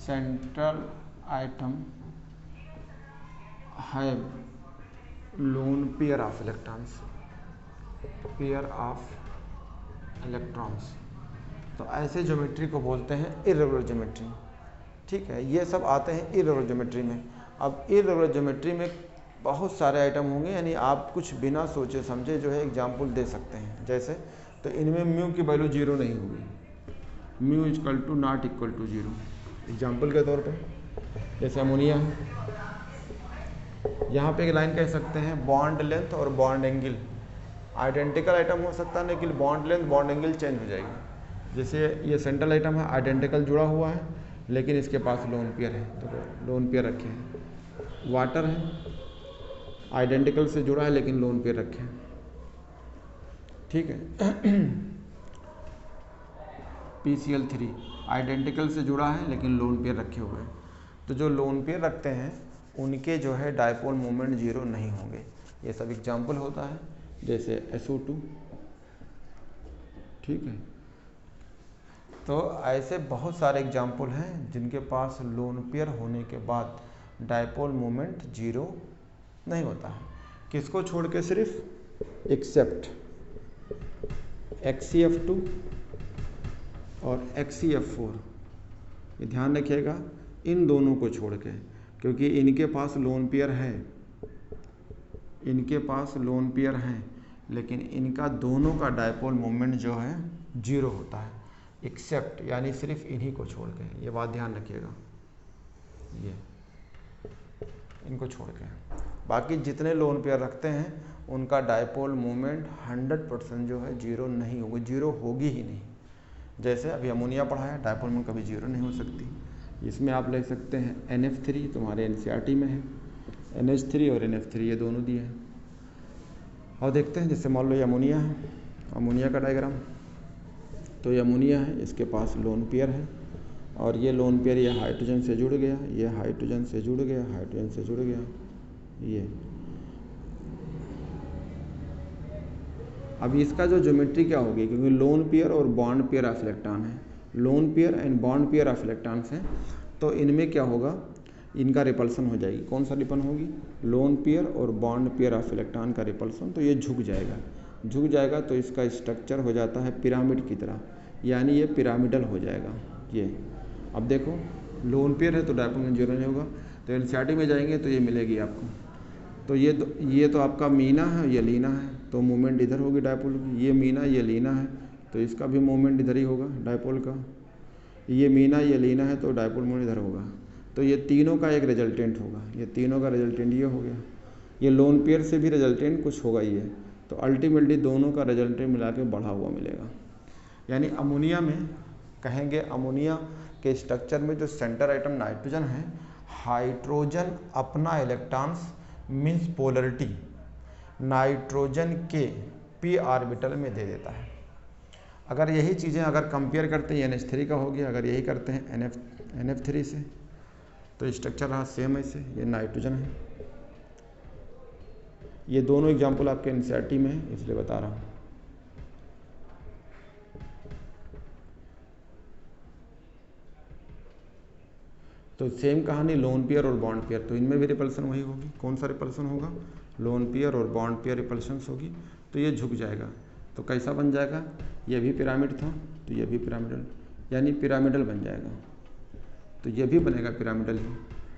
central atom have lone pair of electrons, तो ऐसे ज्योमेट्री को बोलते हैं इर्रेगुलर ज्योमेट्री, ठीक है। ये सब आते हैं इर्रेगुलर ज्योमेट्री में। अब इर्रेगुलर ज्योमेट्री में बहुत सारे आइटम होंगे, यानी आप कुछ बिना सोचे समझे जो है एग्जाम्पल दे सकते हैं। जैसे तो इनमें म्यू की वैल्यू 0 नहीं होगी, mu equal to not equal to 0, example के तौर पे जैसे अमोनिया है। यहाँ पे एक लाइन कह सकते हैं बॉन्ड लेंथ और बॉन्ड एंगल आइडेंटिकल आइटम हो सकता है, लेकिन bond length bond angle change हो जाएगी। जैसे ये सेंट्रल आइटम है, आइडेंटिकल जुड़ा हुआ है, लेकिन इसके पास लोन पेयर है, तो लोन पेयर रखे हैं। वाटर है, आइडेंटिकल से जुड़ा है लेकिन लोन पेयर रखे हैं, ठीक है। PCl3 आइडेंटिकल से जुड़ा है लेकिन लोन पेयर रखे हुए हैं। तो जो लोन पेयर रखते हैं उनके जो है डायपोल मोमेंट 0 नहीं होंगे। ये सब एग्जाम्पल होता है, जैसे SO2, ठीक है। तो ऐसे बहुत सारे एग्जाम्पल हैं जिनके पास लोन पेयर होने के बाद डायपोल मोमेंट 0 नहीं होता है। किसको छोड़ के, सिर्फ एक्सेप्ट XCF2 और XCF4, ये ध्यान रखिएगा, इन दोनों को छोड़ के, क्योंकि इनके पास लोन पेयर है, इनके पास लोन पेयर हैं, लेकिन इनका दोनों का डायपोल मोमेंट जो है 0 होता है, एक्सेप्ट यानी सिर्फ इन्हीं को छोड़ के। ये बात ध्यान रखिएगा, ये इनको छोड़ के बाकी जितने लोन पेयर रखते हैं उनका डायपोल मोमेंट 100% जो है 0 नहीं होगी, 0 होगी ही नहीं। जैसे अभी अमोनिया पढ़ा है, डायपोल मोमेंट कभी 0 नहीं हो सकती। इसमें आप ले सकते हैं NF3, तुम्हारे NCERT में है, NH3 और NF3 ये दोनों दिए हैं। और देखते हैं, जैसे मान लो ये अमोनिया है, अमोनिया का डायग्राम, तो ये अमोनिया है, इसके पास लोन पेयर है, और ये लोन पेयर ये हाइड्रोजन से जुड़ गया, ये हाइड्रोजन से जुड़ गया, हाइड्रोजन से जुड़ गया, ये। अब इसका जो ज्योमेट्री क्या होगी, क्योंकि लोन पेयर और बॉन्ड पेयर ऑफ इलेक्ट्रॉन है, lone pair and bond pair of electrons हैं, तो इनमें क्या होगा, इनका रिपल्सन हो जाएगी। कौन सा रिपल होगी, लोन पेयर और बॉन्ड पेयर ऑफ इलेक्ट्रॉन का रिपल्सन। तो ये झुक जाएगा, झुक जाएगा तो इसका स्ट्रक्चर हो जाता है पिरामिड की तरह, यानी ये पिरामिडल हो जाएगा। ये अब देखो, लोन पेयर है तो डायपोल मोमेंट 0 नहीं होगा, तो NCERT में जाएंगे तो ये मिलेगी आपको। तो ये तो आपका मीना है, ये लीना है, तो मूवमेंट इधर होगी डायपोल की। ये मीना, ये लीना है, तो इसका भी मूवमेंट इधर ही होगा डायपोल का। ये मीना, ये लीना है, तो डायपोल मूवमेंट इधर होगा। तो ये तीनों का एक रिजल्टेंट होगा, ये तीनों का रिजल्टेंट ये हो गया। ये लोन पेयर से भी रिजल्टेंट कुछ होगा ही है, तो अल्टीमेटली दोनों का रिजल्टेंट मिला के बढ़ा हुआ मिलेगा। यानी अमोनिया में कहेंगे, अमोनिया के स्ट्रक्चर में जो सेंटर आइटम नाइट्रोजन है, हाइड्रोजन अपना इलेक्ट्रॉन्स मीन्स पोलरिटी नाइट्रोजन के p ऑर्बिटल में दे देता है। अगर यही चीज़ें अगर कंपेयर करते हैं, NH3 का हो गया, अगर यही करते हैं NF3 से, तो स्ट्रक्चर रहा सेम ऐसे, ये नाइट्रोजन है। ये दोनों एग्जाम्पल आपके NCERT में है, इसलिए बता रहा हूँ। तो सेम कहानी लोन पेयर और बॉन्ड पेयर, तो इनमें भी रिपल्सन वही होगी। कौन सा रिपल्सन होगा, लोन पेयर और बॉन्ड पेयर रिपल्शंस होगी, तो ये झुक जाएगा। तो कैसा बन जाएगा, ये भी पिरामिड था तो ये भी पिरामिडल, यानी पिरामिडल बन जाएगा। तो ये भी बनेगा पिरामिडल ही।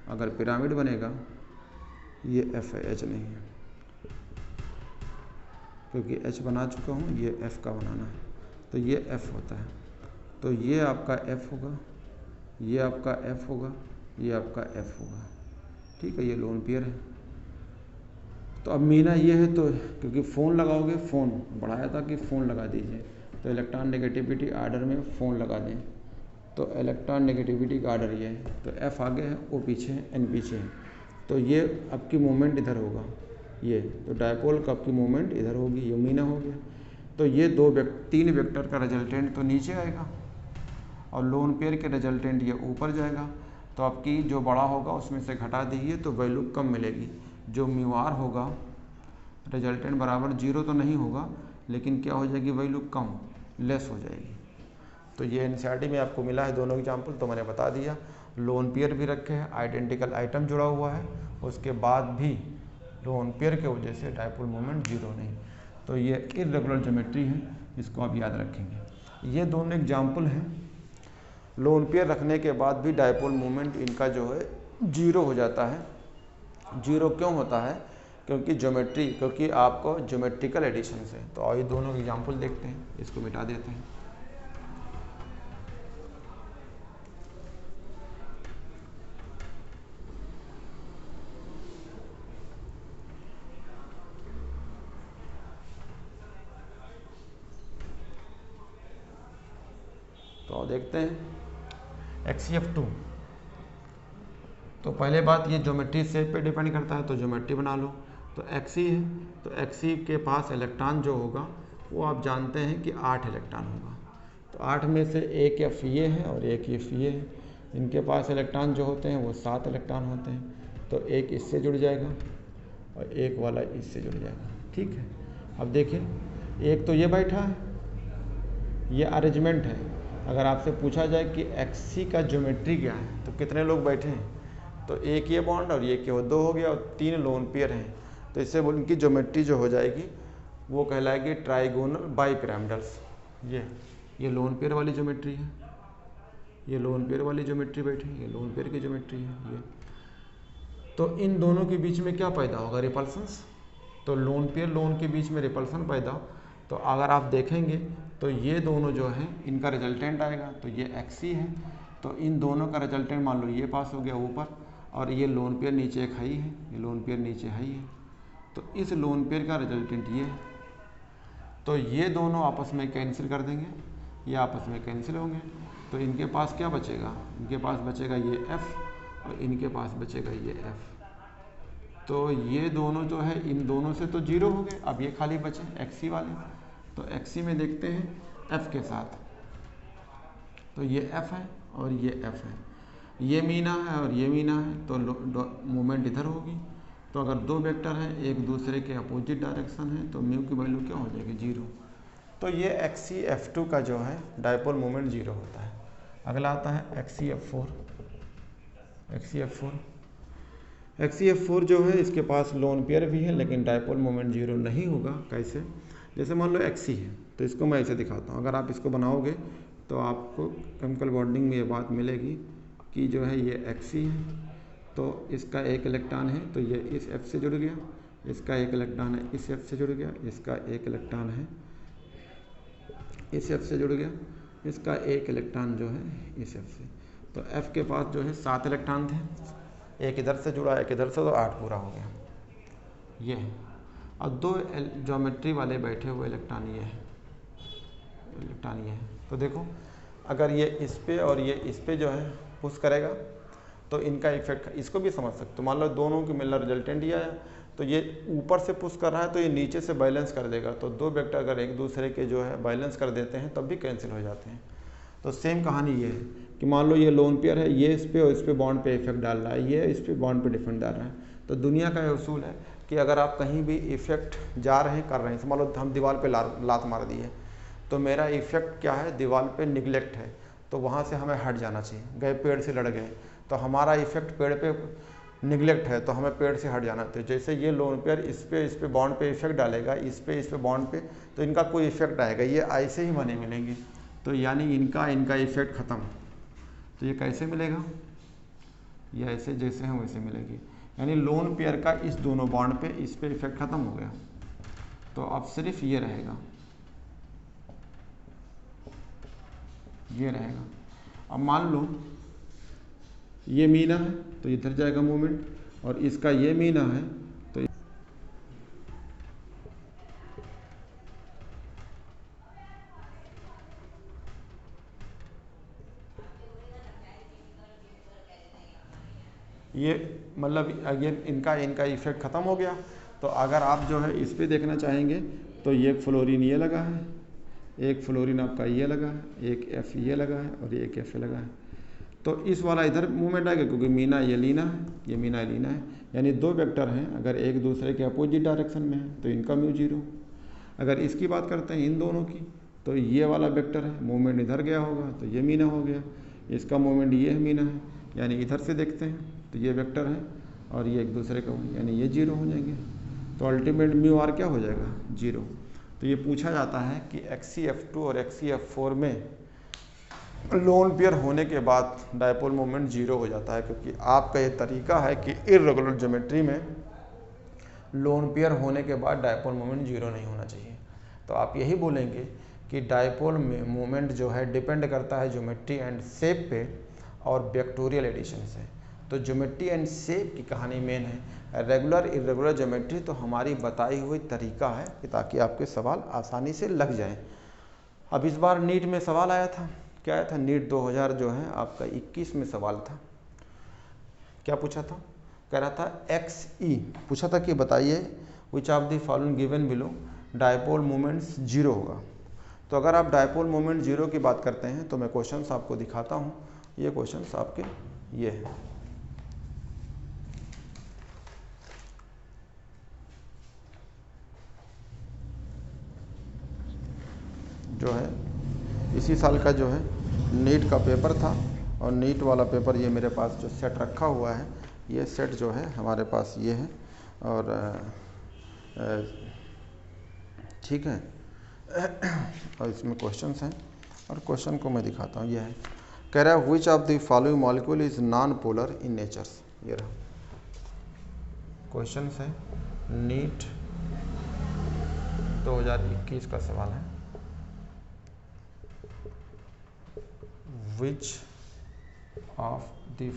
अगर पिरामिड बनेगा, ये F है, H नहीं है, क्योंकि H बना चुका हूँ, ये F का बनाना है, तो ये F होता है। तो ये आपका F होगा, ये आपका F होगा, ये आपका F होगा, ठीक है। ये लोन पेयर है, तो अब मीना ये है, तो क्योंकि फ़ोन लगाओगे, फ़ोन बढ़ाया था कि फ़ोन लगा दीजिए, तो इलेक्ट्रॉन नेगेटिविटी आर्डर में फ़ोन लगा दें, तो इलेक्ट्रॉन नेगेटिविटी का आर्डर ये है, तो एफ आगे है, ओ पीछे है, एन पीछे है, तो ये आपकी मूवमेंट इधर होगा, ये तो डायपोल का आपकी मूवमेंट इधर होगी, ये मीना हो गया। तो ये तीन वेक्टर का रिजल्टेंट तो नीचे आएगा और लोन पेयर के रिजल्टेंट ये ऊपर जाएगा, तो आपकी जो बड़ा होगा उसमें से घटा दीजिए तो वैल्यू कम मिलेगी। जो म्यूआर होगा रिजल्टेंट बराबर 0 तो नहीं होगा, लेकिन क्या हो जाएगी, वैल्यू कम लेस हो जाएगी। तो ये एनसीईआरटी में आपको मिला है दोनों एग्जाम्पल, तो मैंने बता दिया। लोन पेयर भी रखे हैं, आइडेंटिकल आइटम जुड़ा हुआ है, उसके बाद भी लोन पेयर के वजह से डायपोल मोमेंट 0 नहीं। तो ये इर्रेगुलर ज्योमेट्री है, इसको आप याद रखेंगे। ये दोनों एग्जाम्पल हैं, लोन पेयर रखने के बाद भी डायपोल मोमेंट इनका जो है 0 हो जाता है। 0 क्यों होता है, क्योंकि आपको ज्योमेट्रिकल एडिशन से। तो आइए दोनों एग्जाम्पल देखते हैं, इसको मिटा देते हैं। तो देखते हैं XCF2। तो पहले बात, ये ज्योमेट्री शेप पे डिपेंड करता है, तो ज्योमेट्री बना लो। तो Xe है, तो Xe के पास इलेक्ट्रॉन जो होगा वो आप जानते हैं कि 8 इलेक्ट्रॉन होगा। तो 8 में से एक F ये है और एक F ये है। इनके पास इलेक्ट्रॉन जो होते हैं वो 7 इलेक्ट्रॉन होते हैं। तो एक इससे जुड़ जाएगा और एक वाला इससे जुड़ जाएगा, ठीक है। अब देखिए, एक तो ये बैठा है, ये अरेंजमेंट है। अगर आपसे पूछा जाए कि Xc का ज्योमेट्री क्या है, तो कितने लोग बैठे हैं, तो एक ये बॉन्ड और ये क्या हो, 2 हो गया, और 3 लोन पेयर हैं। तो इससे उनकी ज्योमेट्री जो हो जाएगी वो कहलाएगी ट्राइगोनल बाईपिरामिडल्स। ये लोन पेयर वाली ज्योमेट्री है, ये लोन पेयर वाली ज्योमेट्री बैठी, ये लोन पेयर की ज्योमेट्री है ये। तो इन दोनों के बीच में क्या पैदा होगा, रिपल्सन्स। तो लोन पेयर लोन के बीच में रिपल्सन पैदा, तो अगर आप देखेंगे तो ये दोनों जो हैं इनका रिजल्टेंट आएगा, तो ये Xc है, तो इन दोनों का रिजल्टेंट मान लो ये पास हो गया ऊपर, और ये लोन पेयर नीचे एक हाई है, ये लोन पेयर नीचे हाई है, तो इस लोन पेयर का रिजल्टेंट ये है। तो ये दोनों आपस में कैंसिल कर देंगे, ये आपस में कैंसिल होंगे, तो इनके पास क्या बचेगा, इनके पास बचेगा ये F और इनके पास बचेगा ये F। तो ये दोनों जो है इन दोनों से तो 0 हो गए, अब ये खाली बचे Xc वाले। तो Xc में देखते हैं F के साथ, तो ये F है और ये F है, ये मीना है और ये मीना है, तो मूवमेंट इधर होगी। तो अगर दो वेक्टर हैं एक दूसरे के अपोजिट डायरेक्शन है, तो म्यू की वैल्यू क्या हो जाएगी, 0। तो ये XCF2 का जो है डायपोल मोमेंट 0 होता है। अगला आता है XCF4। XCF4 जो है इसके पास लोन पेयर भी है, लेकिन डायपोल मोमेंट 0 नहीं होगा। कैसे, जैसे मान लो Xc है, तो इसको मैं ऐसे दिखाता हूँ। अगर आप इसको बनाओगे तो आपको केमिकल बॉन्डिंग में ये बात मिलेगी कि जो है ये Xc है, तो इसका एक इलेक्ट्रॉन है, तो ये इस F से जुड़ गया, इसका एक इलेक्ट्रॉन है इस F से जुड़ गया, इसका एक इलेक्ट्रॉन है इस F से जुड़ गया, इसका एक इलेक्ट्रॉन जो है इस F से। तो F के पास जो है 7 इलेक्ट्रॉन थे, एक इधर से जुड़ा एक इधर से, तो 8 पूरा हो गया ये है। और 2 ज्योमेट्री वाले बैठे हुए इलेक्ट्रॉन ये है, इलेक्ट्रॉन ये है। तो देखो, अगर ये इस पे और ये इस पे जो है पुश करेगा तो इनका इफेक्ट, इसको भी समझ सकते हो। मान लो दोनों की मिलना रिजल्टेंट ये आया, तो ये ऊपर से पुश कर रहा है तो ये नीचे से बैलेंस कर देगा। तो दो वेक्टर अगर एक दूसरे के जो है बैलेंस कर देते हैं तब भी कैंसिल हो जाते हैं। तो सेम कहानी ये है कि मान लो ये लोन पेयर है, ये इस पे और इस पे बॉन्ड पे इफेक्ट डाल रहा है, ये इस पे बॉन्ड पे डिफेक्ट डाल रहा है। तो दुनिया का ये उसूल है कि अगर आप कहीं भी इफेक्ट जा रहे हैं कर रहे हैं, मान लो हम दीवार पे लात मार दी है, तो मेरा इफेक्ट क्या है, दीवार पे निगलेक्ट है, तो वहाँ से हमें हट जाना चाहिए। गए पेड़ से लड़ गए, तो हमारा इफेक्ट पेड़ पे निगलेक्ट है, तो हमें पेड़ से हट जाना चाहिए। जैसे ये लोन पेयर इस पे बॉन्ड पे इफेक्ट डालेगा, इस पे बॉन्ड पे, तो इनका कोई इफेक्ट आएगा, ये ऐसे ही बने मिलेंगे। तो यानी इनका इफेक्ट ख़त्म। तो ये कैसे मिलेगा, ये ऐसे जैसे हैं वैसे मिलेगी। यानी लोन पेयर का इस दोनों बॉन्ड पे इस पे इफेक्ट ख़त्म हो गया, तो अब सिर्फ ये रहेगा, ये रहेगा। अब मान लो ये मीना है तो इधर जाएगा मूवमेंट, और इसका ये मीना है तो ये मतलब ये इनका इफेक्ट ख़त्म हो गया। तो अगर आप जो है इस पे देखना चाहेंगे तो ये फ्लोरीन ये लगा है, एक फ्लोरीन आपका ये लगा है, एक एफ ये लगा है और एक एफ लगा है। तो इस वाला इधर मूवमेंट आएगा क्योंकि मीना ये लीना है, ये मीना ये लीना है, यानी दो वेक्टर हैं अगर एक दूसरे के अपोजिट डायरेक्शन में है तो इनका म्यू जीरो। अगर इसकी बात करते हैं इन दोनों की, तो ये वाला वेक्टर है, मूवमेंट इधर गया होगा तो ये मीना हो गया, इसका मूवमेंट ये मीना है, यानी इधर से देखते हैं तो ये वेक्टर है और ये एक दूसरे का यानी ये जीरो हो जाएंगे। तो अल्टीमेट म्यू आर क्या हो जाएगा? जीरो। तो ये पूछा जाता है कि XCF2 और XCF4 में लोन पेयर होने के बाद डायपोल मोमेंट जीरो हो जाता है, क्योंकि आपका ये तरीका है कि इर्रेगुलर ज्योमेट्री में लोन पेयर होने के बाद डायपोल मोमेंट जीरो नहीं होना चाहिए। तो आप यही बोलेंगे कि डायपोल में मोमेंट जो है डिपेंड करता है ज्योमेट्री एंड शेप पे और वेक्टोरियल एडिशन से। तो ज्योमेट्री एंड शेप की कहानी मेन है, रेगुलर इर्रेगुलर ज्योमेट्री तो हमारी बताई हुई तरीका है कि ताकि आपके सवाल आसानी से लग जाएं। अब इस बार नीट में सवाल आया था, क्या आया था? नीट 2000 जो है आपका 21 में सवाल था। क्या पूछा था? कह रहा था XE पूछा था कि बताइए which of the following given below dipole moments zero होगा। तो अगर आप डायपोल मोमेंट जीरो की बात करते हैं तो मैं क्वेश्चंस आपको दिखाता हूँ। ये क्वेश्चंस आपके ये हैं, जो है इसी साल का जो है नीट का पेपर था और नीट वाला पेपर ये मेरे पास जो सेट रखा हुआ है, ये सेट जो है हमारे पास ये है और ठीक है और इसमें क्वेश्चंस हैं और क्वेश्चन को मैं दिखाता हूँ। ये है, कह रहा है which of the following molecule is non polar in nature's. ये रहा क्वेश्चन है, नीट 2021 का सवाल है। Which of the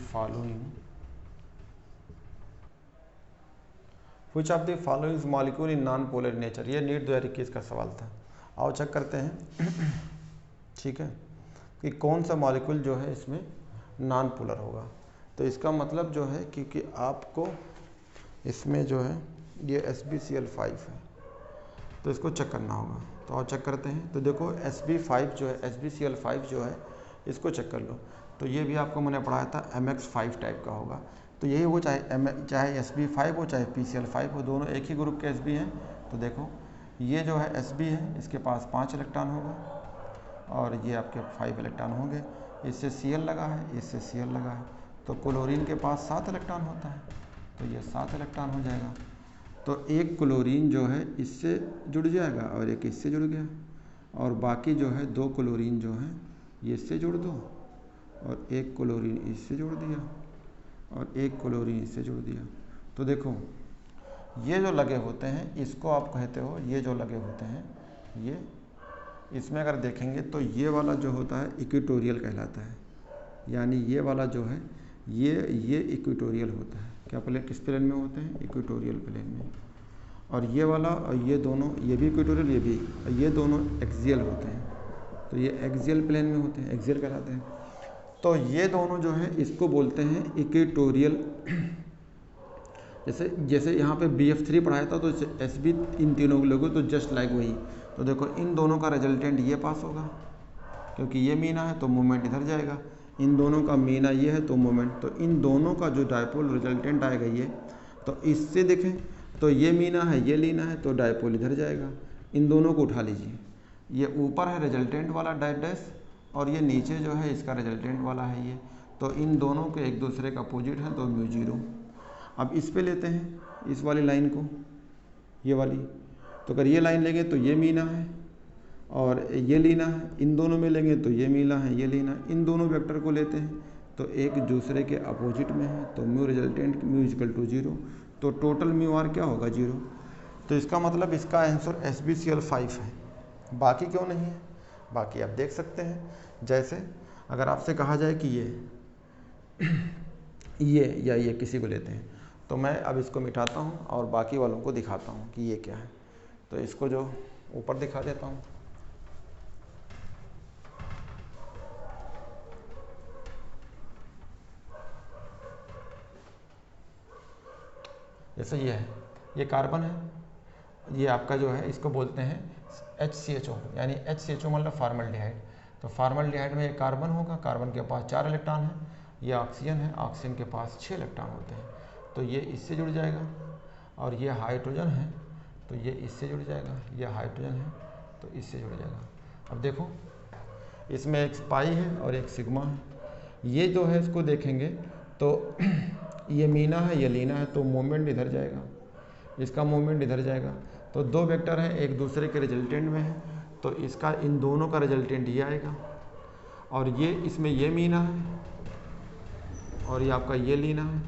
following molecule in non polar nature. ये नीट 2021 का सवाल था। आओ चेक करते हैं ठीक है कि कौन सा मॉलिक्यूल जो है इसमें नॉन पोलर होगा। तो इसका मतलब जो है क्योंकि आपको इसमें जो है ये SbCl5 है तो इसको चेक करना होगा। तो आओ चेक करते हैं। तो देखो SB5 जो है SbCl5 जो है इसको चेक कर लो। तो ये भी आपको मैंने पढ़ाया था MX5 टाइप का होगा। तो यही वो चाहे SB5 हो चाहे PCl5 हो, दोनों एक ही ग्रुप के SB हैं। तो देखो ये जो है SB है, इसके पास 5 इलेक्ट्रॉन होगा और ये आपके 5 इलेक्ट्रॉन होंगे। इससे Cl लगा है, इससे Cl लगा है, तो क्लोरीन के पास 7 इलेक्ट्रॉन होता है, तो ये 7 इलेक्ट्रॉन हो जाएगा। तो एक क्लोरीन जो है इससे जुड़ जाएगा और एक इससे जुड़ गया और बाकी जो है 2 क्लोरीन जो है ये इससे जोड़ दो और एक क्लोरीन इससे जोड़ दिया और एक क्लोरीन इससे जोड़ दिया। तो देखो ये जो लगे होते हैं इसको आप कहते हो, ये जो लगे होते हैं ये, इसमें अगर देखेंगे तो ये वाला जो होता है इक्वेटोरियल कहलाता है, यानी ये वाला जो है ये इक्वेटोरियल होता है। क्या प्लेन, किस प्लेन में होते हैं? इक्वेटोरियल प्लेन में। और ये वाला और ये दोनों, ये भी इक्वेटोरियल, ये भी, ये दोनों एक्सियल होते हैं, तो ये एक्सियल प्लेन में होते हैं, एक्सियल कहलाते हैं। तो ये दोनों जो है इसको बोलते हैं इक्वेटोरियल। जैसे यहाँ पे BF3 पढ़ाया था तो SB इन तीनों लोगों तो जस्ट लाइक वही। तो देखो इन दोनों का रिजल्टेंट ये पास होगा क्योंकि ये मीना है तो मूवमेंट इधर जाएगा, इन दोनों का मीना ये है तो मूवमेंट, तो इन दोनों का जो डायपोल रिजल्टेंट आएगा ये, तो इससे देखें तो ये मीना है ये लीना है तो डायपोल इधर जाएगा। इन दोनों को उठा लीजिए, ये ऊपर है रिजल्टेंट वाला डैश और ये नीचे जो है इसका रिजल्टेंट वाला है ये, तो इन दोनों के एक दूसरे का अपोजिट है तो म्यू जीरो। अब इस पे लेते हैं इस वाली लाइन को, ये वाली, तो अगर ये लाइन लेंगे तो ये मीना है और ये लीना है, इन दोनों में लेंगे तो ये मीना है ये लीना, इन दोनों वेक्टर को लेते हैं तो एक दूसरे के अपोजिट में है तो mu resultant mu equal to zero, तो टोटल म्यू आर क्या होगा? जीरो। तो इसका मतलब इसका आंसर SbCl5 है। बाकी क्यों नहीं है? बाकी आप देख सकते हैं, जैसे अगर आपसे कहा जाए कि ये या ये किसी को लेते हैं तो मैं अब इसको मिटाता हूँ और बाकी वालों को दिखाता हूँ कि ये क्या है। तो इसको जो ऊपर दिखा देता हूँ, जैसे ये है, ये कार्बन है, ये आपका जो है इसको बोलते हैं HCHO, यानी HCHO मतलब फार्मल्डिहाइड। तो फार्मल्डिहाइड में एक कार्बन होगा, कार्बन के पास 4 इलेक्ट्रॉन है, ये ऑक्सीजन है, ऑक्सीजन के पास 6 इलेक्ट्रॉन होते हैं, तो ये इससे जुड़ जाएगा। और ये हाइड्रोजन है तो ये इससे जुड़ जाएगा, ये हाइड्रोजन है तो इससे जुड़ जाएगा। अब देखो इसमें एक पाई है और एक सिग्मा है, ये जो है इसको देखेंगे तो ये मीना है, ये लीना है, तो मूवमेंट इधर जाएगा, इसका मूवमेंट इधर जाएगा। तो दो वेक्टर हैं, एक दूसरे के रिजल्टेंट में है, तो इसका इन दोनों का रिजल्टेंट ये आएगा। और ये इसमें ये मीना है और ये आपका ये लीना है,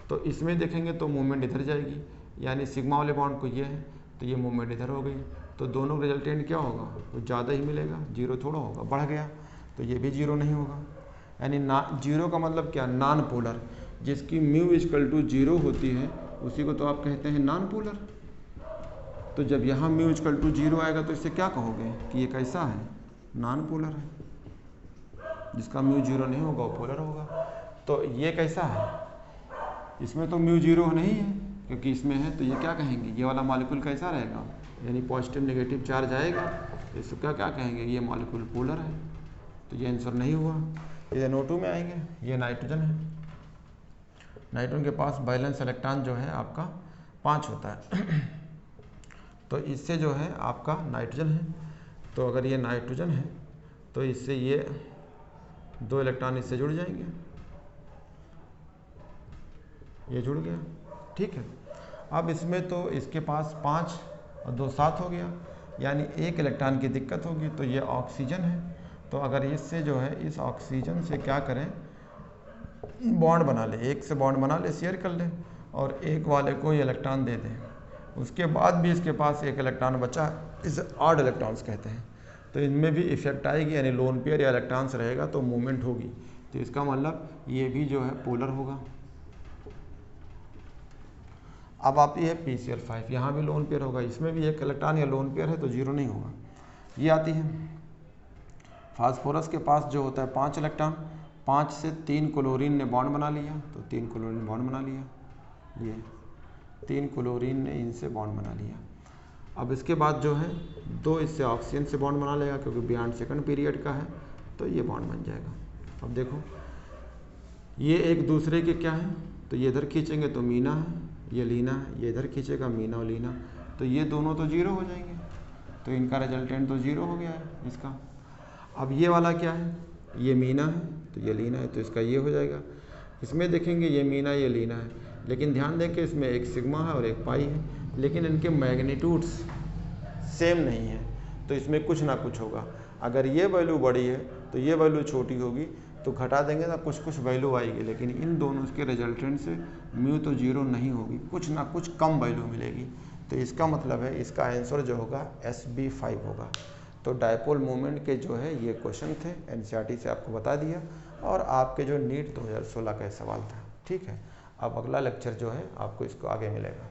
तो इसमें देखेंगे तो मूवमेंट इधर जाएगी, यानी सिग्मा वाले बॉन्ड को ये है तो ये मूवमेंट इधर हो गई, तो दोनों का रिजल्टेंट क्या होगा, कुछ ज़्यादा ही मिलेगा, जीरो थोड़ा होगा, बढ़ गया तो ये भी जीरो नहीं होगा। यानी जीरो का मतलब क्या, नॉन पोलर, जिसकी म्यू इक्वल टू जीरो होती है उसी को तो आप कहते हैं नॉन पोलर। तो जब यहाँ म्यू इक्वल टू जीरो आएगा तो इससे क्या कहोगे कि ये कैसा है, नॉन पोलर है, जिसका म्यू जीरो नहीं होगा वो पोलर होगा। तो ये कैसा है, इसमें तो म्यू जीरो नहीं है क्योंकि इसमें है, तो ये क्या कहेंगे, ये वाला मॉलिक्यूल कैसा रहेगा, यानी पॉजिटिव नेगेटिव चार्ज आएगा, इसको क्या कहेंगे, ये मॉलिक्यूल पोलर है। तो ये आंसर नहीं हुआ, ये NO2 में आएंगे। ये नाइट्रोजन है, नाइट्रोजन के पास बैलेंस इलेक्ट्रॉन जो है आपका 5 होता है तो इससे जो है आपका नाइट्रोजन है, तो अगर ये नाइट्रोजन है तो इससे ये 2 इलेक्ट्रॉन इससे जुड़ जाएंगे, ये जुड़ गया, ठीक है। अब इसमें तो इसके पास 5 और 2 7 हो गया, यानी 1 इलेक्ट्रॉन की दिक्कत होगी, तो ये ऑक्सीजन है। तो अगर इससे जो है इस ऑक्सीजन से क्या करें, बॉन्ड बना ले, एक से बॉन्ड बना ले, शेयर कर ले, और एक वाले को ये इलेक्ट्रॉन दे दें, उसके बाद भी इसके पास 1 इलेक्ट्रॉन बचा, इसे ऑड इलेक्ट्रॉन्स कहते हैं। तो इनमें भी इफेक्ट आएगी, यानी लोन पेयर या इलेक्ट्रॉन्स रहेगा तो मूवमेंट होगी, तो इसका मतलब ये भी जो है पोलर होगा। अब आती है PCl5, यहाँ भी लोन पेयर होगा, इसमें भी 1 इलेक्ट्रॉन या लोन पेयर है तो जीरो नहीं होगा। ये आती है फास्फोरस के पास जो होता है 5 इलेक्ट्रॉन, 5 से 3 क्लोरीन ने बॉन्ड बना लिया, तो 3 क्लोरीन बॉन्ड बना लिया, ये 3 क्लोरीन ने इनसे बॉन्ड बना लिया। अब इसके बाद जो है 2 इससे ऑक्सीजन से बॉन्ड बना लेगा क्योंकि बियॉन्ड सेकंड पीरियड का है, तो ये बॉन्ड बन जाएगा। अब देखो ये एक दूसरे के क्या है, तो ये इधर खींचेंगे तो मीना है, ये लीना है, ये इधर खींचेगा मीना और लीना, तो ये दोनों तो जीरो हो जाएंगे, तो इनका रिजल्टेंट तो जीरो हो गया है इसका। अब ये वाला क्या है, ये मीना है तो ये लीना है, तो इसका ये हो जाएगा। इसमें देखेंगे ये मीना ये लीना है, लेकिन ध्यान दें कि इसमें एक सिग्मा है और एक पाई है, लेकिन इनके मैग्नीट्यूड्स सेम नहीं है, तो इसमें कुछ ना कुछ होगा। अगर ये वैल्यू बड़ी है तो ये वैल्यू छोटी होगी, तो घटा देंगे ना कुछ वैल्यू आएगी, लेकिन इन दोनों के रिजल्टेंट से म्यू तो जीरो नहीं होगी, कुछ ना कुछ कम वैल्यू मिलेगी। तो इसका मतलब है इसका आंसर जो होगा SB5 होगा। तो डायपोल मोमेंट के जो है ये क्वेश्चन थे, NCERT से आपको बता दिया, और आपके जो नीट 2016 का सवाल था, ठीक है। अब अगला लेक्चर जो है आपको इसको आगे मिलेगा।